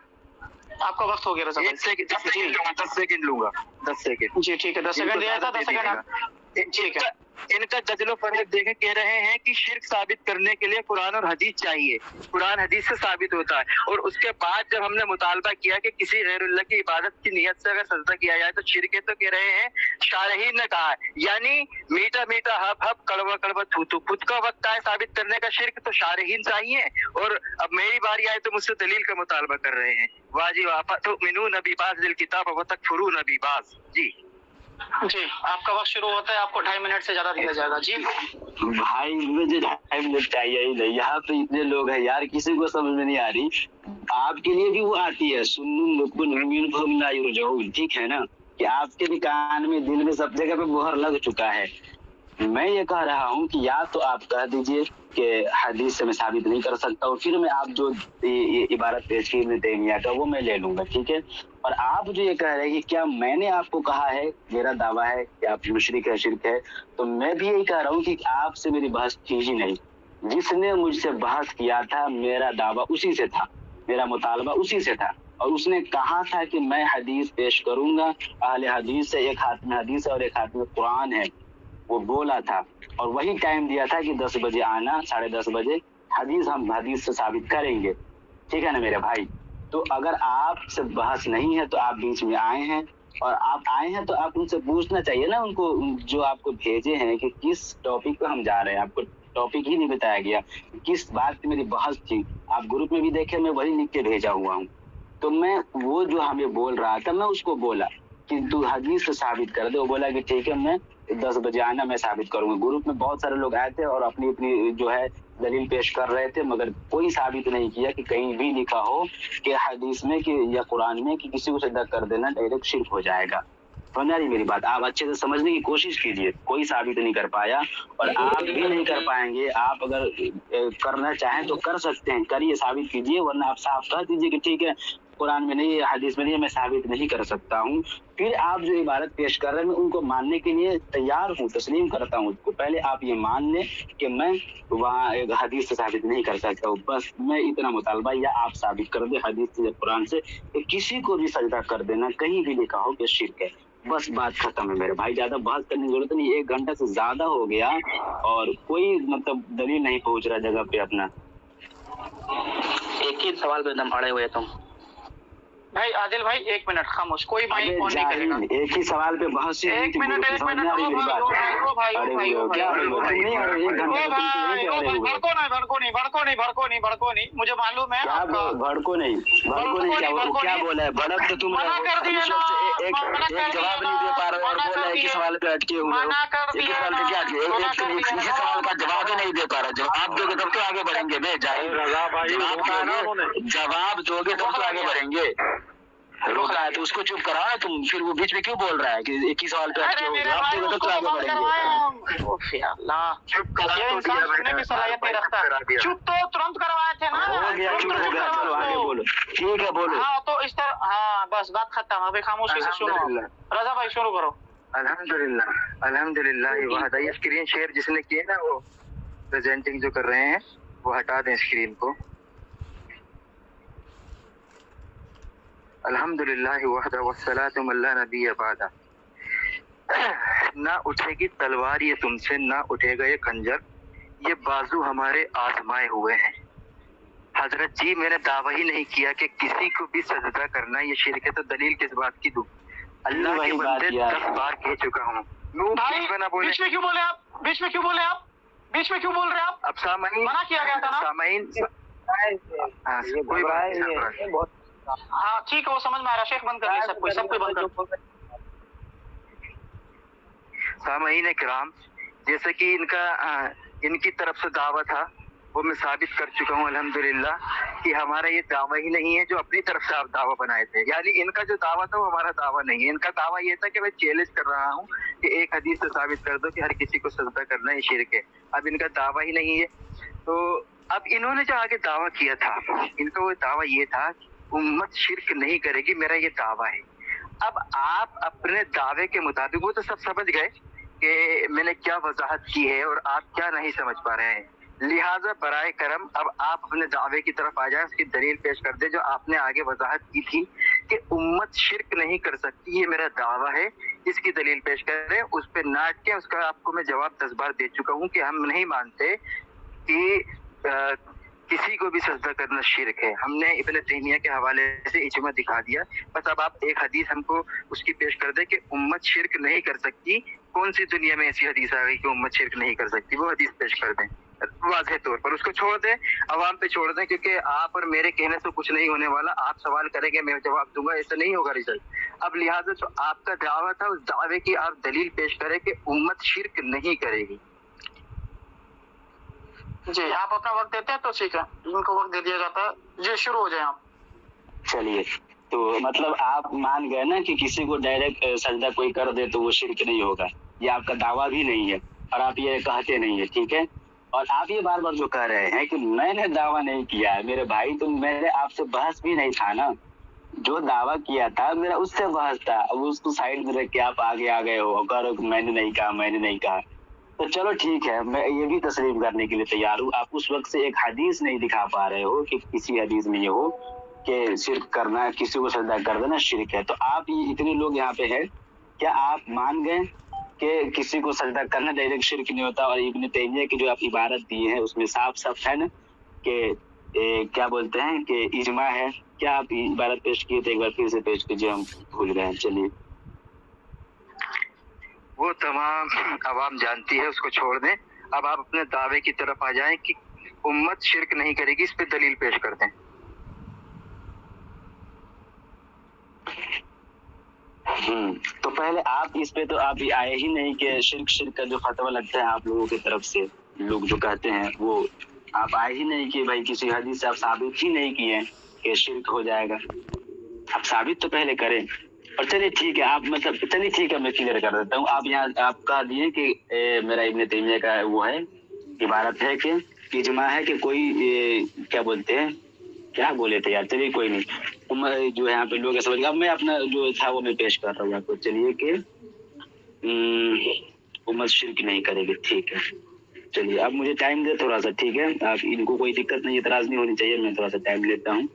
आपका वक्त हो गया रजा भाई। 10 सेकंड लूंगा 10 सेकंड। जी ठीक है, 10 सेकंड दिया था, 10 सेकंड ठीक है। इनका दजलो फरेब देखे कह रहे हैं कि शिर्क साबित करने के लिए कुरान और हदीस चाहिए, कुरान हदीस से साबित होता है। और उसके बाद जब हमने मुतालबा किया कि किसी गैरुल्लाह की इबादत की नियत से अगर सजदा किया जाए तो शिर्क है, तो कह रहे हैं शारहीन ने कहा है, यानी मीठा मीठा हब हब कड़वा कड़वा थू थू, खुद का वक्त आए साबित करने का शिर्क तो शारहीन चाहिए। और अब मेरी बारी आए तो मुझसे दलील का मुतालबा कर रहे हैं। वाजी वाफा तो मिनू नबी बाज दिल किताब तक फुरू नबी बाज। जी जी, आपका वक्त शुरू होता है, आपको 2.5 मिनट से ज्यादा दिया जाएगा। जी भाई, मुझे 2.5 मिनट चाहिए ही नहीं, यहाँ पे इतने लोग हैं यार, किसी को समझ में नहीं आ रही। आपके लिए भी वो आती है सुन्नुन, ठीक है ना, कि आपके भी कान में दिल में सब जगह पे मोहर लग चुका है। मैं ये कह रहा हूँ कि या तो आप कह दीजिए कि हदीस से मैं साबित नहीं कर सकता हूँ, फिर मैं आप जो इबारत पेश की इब्न तैमिया का वो मैं ले लूंगा, ठीक है। और आप जो ये कह रहे हैं कि क्या मैंने आपको कहा है, मेरा दावा है कि आप मुशरिक है, शिर्क है, तो मैं भी यही कह रहा हूँ कि आपसे मेरी बहस थी ही नहीं। जिसने मुझसे बहस किया था मेरा दावा उसी से था, मेरा मुतालबा उसी से था, और उसने कहा था कि मैं हदीस पेश करूंगा, अहले हदीस से, एक हाथ में हदीस है और एक हाथ में कुरान है, वो बोला था। और वही टाइम दिया था कि 10 बजे आना, 10:30 बजे हदीस हम हदीस से साबित करेंगे, ठीक है ना मेरे भाई। तो अगर आपसे बहस नहीं है तो आप बीच में आए हैं, और आप आए हैं तो आप उनसे पूछना चाहिए ना, उनको जो आपको भेजे हैं कि किस टॉपिक पे हम जा रहे हैं। आपको टॉपिक ही नहीं बताया गया, किस बात पे मेरी बहस थी। आप ग्रुप में भी देखे, मैं वही लिख के भेजा हुआ हूँ। तो मैं वो जो हमें बोल रहा था मैं उसको बोला कि तू हदीस से साबित कर दे। वो बोला कि ठीक है, मैं 10 बजे आना, मैं साबित करूंगा। ग्रुप में बहुत सारे लोग आए थे और अपनी अपनी जो है दलील पेश कर रहे थे, मगर कोई साबित नहीं किया कि कहीं भी लिखा हो कि हदीस में कि या कुरान में कि किसी को सजदा कर देना डायरेक्ट शिर्क हो जाएगा। समझ आ रही मेरी बात? आप अच्छे से समझने की कोशिश कीजिए। कोई साबित नहीं कर पाया और आप भी नहीं कर पाएंगे। आप अगर करना चाहें तो कर सकते हैं, करिए, साबित कीजिए, वरना आप साफ कह दीजिए कि ठीक है कुरान में नहीं है, हदीस में नहीं है, मैं साबित नहीं कर सकता हूँ। फिर आप जो इबारत पेश कर रहे हैं मैं उनको मानने के लिए तैयार हूँ, तस्लीम करता हूँ उसको। पहले आप ये मान लें कि मैं वहाँ एक हदीस से साबित नहीं कर सकता हूँ, बस मैं इतना मुतालबा, या आप साबित कर दे हदीस से, कुरान से कि किसी को भी सजदा कर देना कहीं भी लिखा हो कि शिर्क है। बस बात खत्म है मेरे भाई, ज्यादा बहस करने की जरूरत नहीं। 1 घंटा से ज्यादा हो गया और कोई मतलब दलील नहीं पहुंच रहा जगह पे अपना। एक ही सवाल पे एकदम अड़े हुए तुम। भाई आदिल भाई 1 मिनट खामोश, कोई माइक ऑन नहीं करेगा। एक ही सवाल पे बहस से 1 मिनट भड़को नहीं मुझे मालूम है। भड़को नहीं क्या बोला है? भड़क तो तुम एक जवाब नहीं दे पा रहे हो और बोल रहे कि सवाल पे अटके हुए हो। एक सवाल पे क्या इसी सवाल का जवाब ही नहीं दे पा रहा। जवाब दोगे तब तो आगे बढ़ेंगे। जवाब दोगे तब तो आगे बढ़ेंगे। रोका है तो उसको चुप कराओ तुम, फिर वो बीच में क्यों बोल रहा है कि एक ही सवाल पे अटके हो? जवाब दोगे तो आगे बढ़ेंगे। चुप तो तुरंत करवाए थे ना। हो गया, चुप हो गया, चलो आगे बोलो। ठीक है बोलो। हाँ तो इस तरह, हाँ बस बात खत्म। अभी खामोशी से सुनो। रजा भाई शुरू करो। अल्हम्दुलिल्लाह वहदा। ये स्क्रीन शेयर जिसने किए ना वो प्रेजेंटिंग जो कर रहे हैं वो हटा दें स्क्रीन को। अल्हम्दुलिल्लाह वहदा वस्सलातु अला नबी बादा। ना उठेगी तलवार ये तुमसे, ना उठेगा ये खंजर, ये बाजू हमारे आजमाए हुए हैं। हजरत जी मैंने दावा ही नहीं किया कि किसी को भी सजदा करना ये शिर्क है, तो दलील किस बात की दूं? अल्लाह के बंदे 10 बार कह चुका हूँ। बीच में क्यों बोले आप? बीच में क्यों बोल रहे आप? अब सामईन मना किया गया था ना। सामईन कोई बात। हाँ ठीक है, वो समझ में आ रहा। शेख बंद कर ले, सब कोई बंद कर। सामईन किराम, जैसे कि इनकी तरफ से दावा था वो मैं साबित कर चुका हूँ अल्हम्दुलिल्लाह कि हमारा ये दावा ही नहीं है जो अपनी तरफ से आप दावा बनाए थे। यानी इनका जो दावा था वो हमारा दावा नहीं है। इनका दावा ये था कि मैं चैलेंज कर रहा हूँ कि एक हदीस से साबित कर दो कि हर किसी को सजदा करना ये शिर्क है। अब इनका दावा ही नहीं है। तो अब इन्होंने जो आगे दावा किया था, इनका वो दावा ये था उम्मत शिर्क नहीं करेगी, मेरा ये दावा है। अब आप अपने दावे के मुताबिक, वो तो सब समझ गए कि मैंने क्या वजाहत की है और आप क्या नहीं समझ पा रहे हैं। लिहाजा बराए करम अब आप अपने दावे की तरफ आ जाए, उसकी दलील पेश कर दे जो आपने आगे वजाहत की थी कि उम्मत शिर्क नहीं कर सकती, ये मेरा दावा है। इसकी दलील पेश करें, उस पर ना अटके। उसका आपको मैं जवाब 10 बार दे चुका हूँ कि हम नहीं मानते कि किसी को भी सजदा करना शिर्क है। हमने इब्न तैमिया के हवाले से इजमा दिखा दिया। बस अब आप एक हदीस हमको उसकी पेश कर दे कि उम्मत शिर्क नहीं कर सकती। कौन सी दुनिया में ऐसी हदीस आ गई कि उम्मत शिर्क नहीं कर सकती? वो हदीस पेश कर दें वाज़ेह तौर पर। उसको छोड़ दें, अवाम पे छोड़ दें, क्योंकि आप और मेरे कहने से कुछ नहीं होने वाला। आप सवाल करेंगे, मैं जवाब दूंगा, ऐसा नहीं होगा रिजल्ट। अब लिहाजा जो आपका दावा था उस दावे की आप दलील पेश करें कि उम्मत शिर्क नहीं करेगी। जी आप अपना वक्त देते हैं तो ठीक है, इनको वक्त दे दिया जाता है। जी शुरू हो जाए आप। चलिए, तो मतलब आप मान गए ना कि किसी को डायरेक्ट सजदा कोई कर दे तो वो शिर्क नहीं होगा। ये आपका दावा भी नहीं है और आप ये कहते नहीं है, ठीक है। और आप ये बार बार जो कह रहे हैं कि मैंने दावा नहीं किया है, मेरे भाई तो मैंने आपसे बहस भी नहीं था ना। जो दावा किया था मेरा उससे बहस था। अब उसको साइड में रख के आप आगे आ गए हो और कह रहे हो मैंने नहीं कहा। तो चलो ठीक है, मैं ये भी तस्लीम करने के लिए तैयार हूँ। आप उस वक्त से एक हदीस नहीं दिखा पा रहे हो कि किसी हदीस में ये हो कि शिर्क करना, किसी को सजदा कर देना शिर्क है। तो आप इतने लोग यहाँ पे हैं, क्या आप मान गए कि किसी को सजदा करना डायरेक्ट शिर्क नहीं होता? और इब्न तैमिया की जो आप इबारत दिए हैं उसमें साफ साफ है ना कि क्या बोलते हैं कि इजमा है। क्या आप इबारत पेश किए थे? एक बार फिर से पेश कीजिए, हम भूल गए हैं। चलिए, वो तमाम अवाम जानती है, उसको छोड़ दें। अब आप अपने दावे की तरफ आ जाएं कि उम्मत शिर्क नहीं करेगी, इस पे दलील पेश कर दें। तो पहले आप इस पे तो आप आए ही नहीं कि शिर्क का जो फतवा लगता है आप लोगों की तरफ से, लोग जो कहते हैं वो आप आए ही नहीं कि भाई किसी हदीस से आप साबित ही नहीं किए कि शिर्क हो जाएगा। आप साबित तो पहले करें। और चलिए ठीक है, आप मतलब चलिए ठीक है, मैं क्लियर कर देता हूँ। आप यहाँ आप कह दिए कि मेरा इब्न तैमिया का वो है, इबारत है कि इजमा है कि कोई क्या बोलते हैं, क्या बोले थे यार, चलिए कोई नहीं, जो यहाँ पे लोग समझ। अब मैं अपना जो था वो मैं पेश कर रहा हूँ आपको। चलिए कि उम्मत शिरक नहीं करेगी, ठीक है। चलिए अब मुझे टाइम दे थोड़ा सा, ठीक है। आप इनको कोई दिक्कत नहीं, इतराज नहीं होनी चाहिए, मैं थोड़ा सा टाइम लेता हूँ।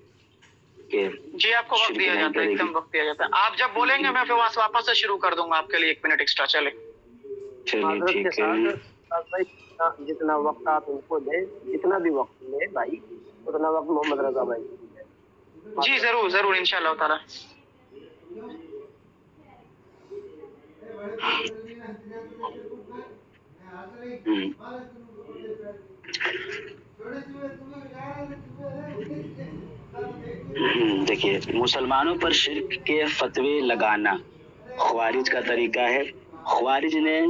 जी आपको वक्त दिया जाता है, एकदम वक्त दिया जाता है। आप जब बोलेंगे मैं फिर वापस से शुरू कर दूंगा आपके लिए 1 मिनट एक्स्ट्रा। चले चलिए ठीक है। जितना वक्त आप उनको दे, जितना भी वक्त ले भाई, उतना वक्त मोहम्मद रजा भाई। जी जरूर जरूर इंशाल्लाह ताला। देखिए, मुसलमानों पर शिर्क के फतवे लगाना ख्वारिज का तरीका है। ख्वारिज ने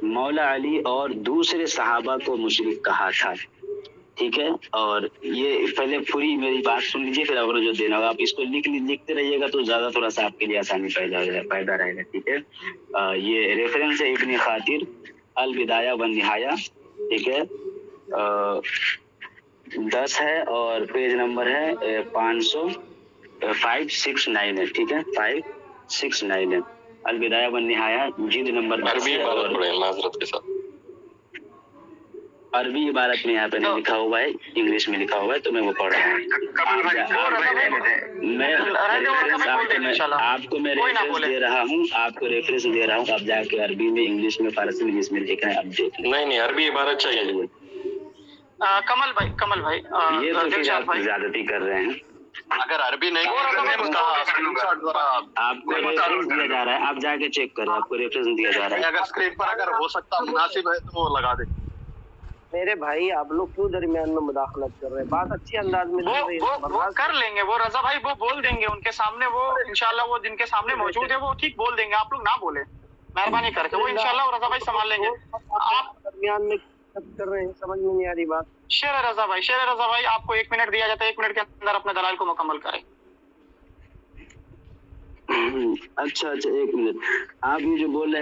मौला अली और दूसरे सहाबा को मुशरिक कहा था, ठीक है। और ये पहले पूरी मेरी बात सुन लीजिए, फिर आपको जो देना होगा आप इसको लिखते रहिएगा तो ज्यादा थोड़ा सा आपके लिए आसानी पैदा रहेगा, ठीक है। ये रेफरेंस है इब्न खातिर अल बिदाया व निहाया, ठीक है। 10 है और पेज नंबर है 569 है, ठीक है। 569 है अल बिदाया व निहाया, जिल्द नंबर 10 है। और माजरत के साथ अरबी इबारत में यहाँ पे नहीं लिखा हुआ है, इंग्लिश में लिखा हुआ है, तो मैं वो पढ़ रहा हूँ। आपको मैं रेफरेंस दे रहा हूँ, आप जाके अरबी में, इंग्लिश में, फारसी में जिसमें लिखा है आप देख। नहीं अरबी इबारत चाहिए। कमल भाई ये तो फिर आप ज्यादती कर रहे हैं। अगर अरबी नहीं आपको रेफरेंस दिया जा रहा है, आप जाके चेक करें, आपको रेफरेंस दिया जा रहा है। अगर स्क्रीन पर अगर हो सकता मुनासिब है तो वो लगा दे। मेरे भाई आप लोग क्यों दरमियान में मुदाखलत कर रहे हैं? बात अच्छी अंदाज में वो कर लेंगे, वो रजा भाई वो बोल देंगे उनके सामने, वो इंशाल्लाह वो जिनके सामने मौजूद है वो ठीक बोल देंगे, आप लोग ना बोले मेहरबानी करके, वो इंशाल्लाह रजा भाई संभाल लेंगे। आप दरमियान में कर रहे हैं, समझ में नहीं आ रही बात। शेर रजा भाई आपको 1 मिनट दिया जाता है, 1 मिनट के अंदर अपने दलाल को मुकम्मल करें। अच्छा 1 मिनट, आप ये जो बोल रहे हैं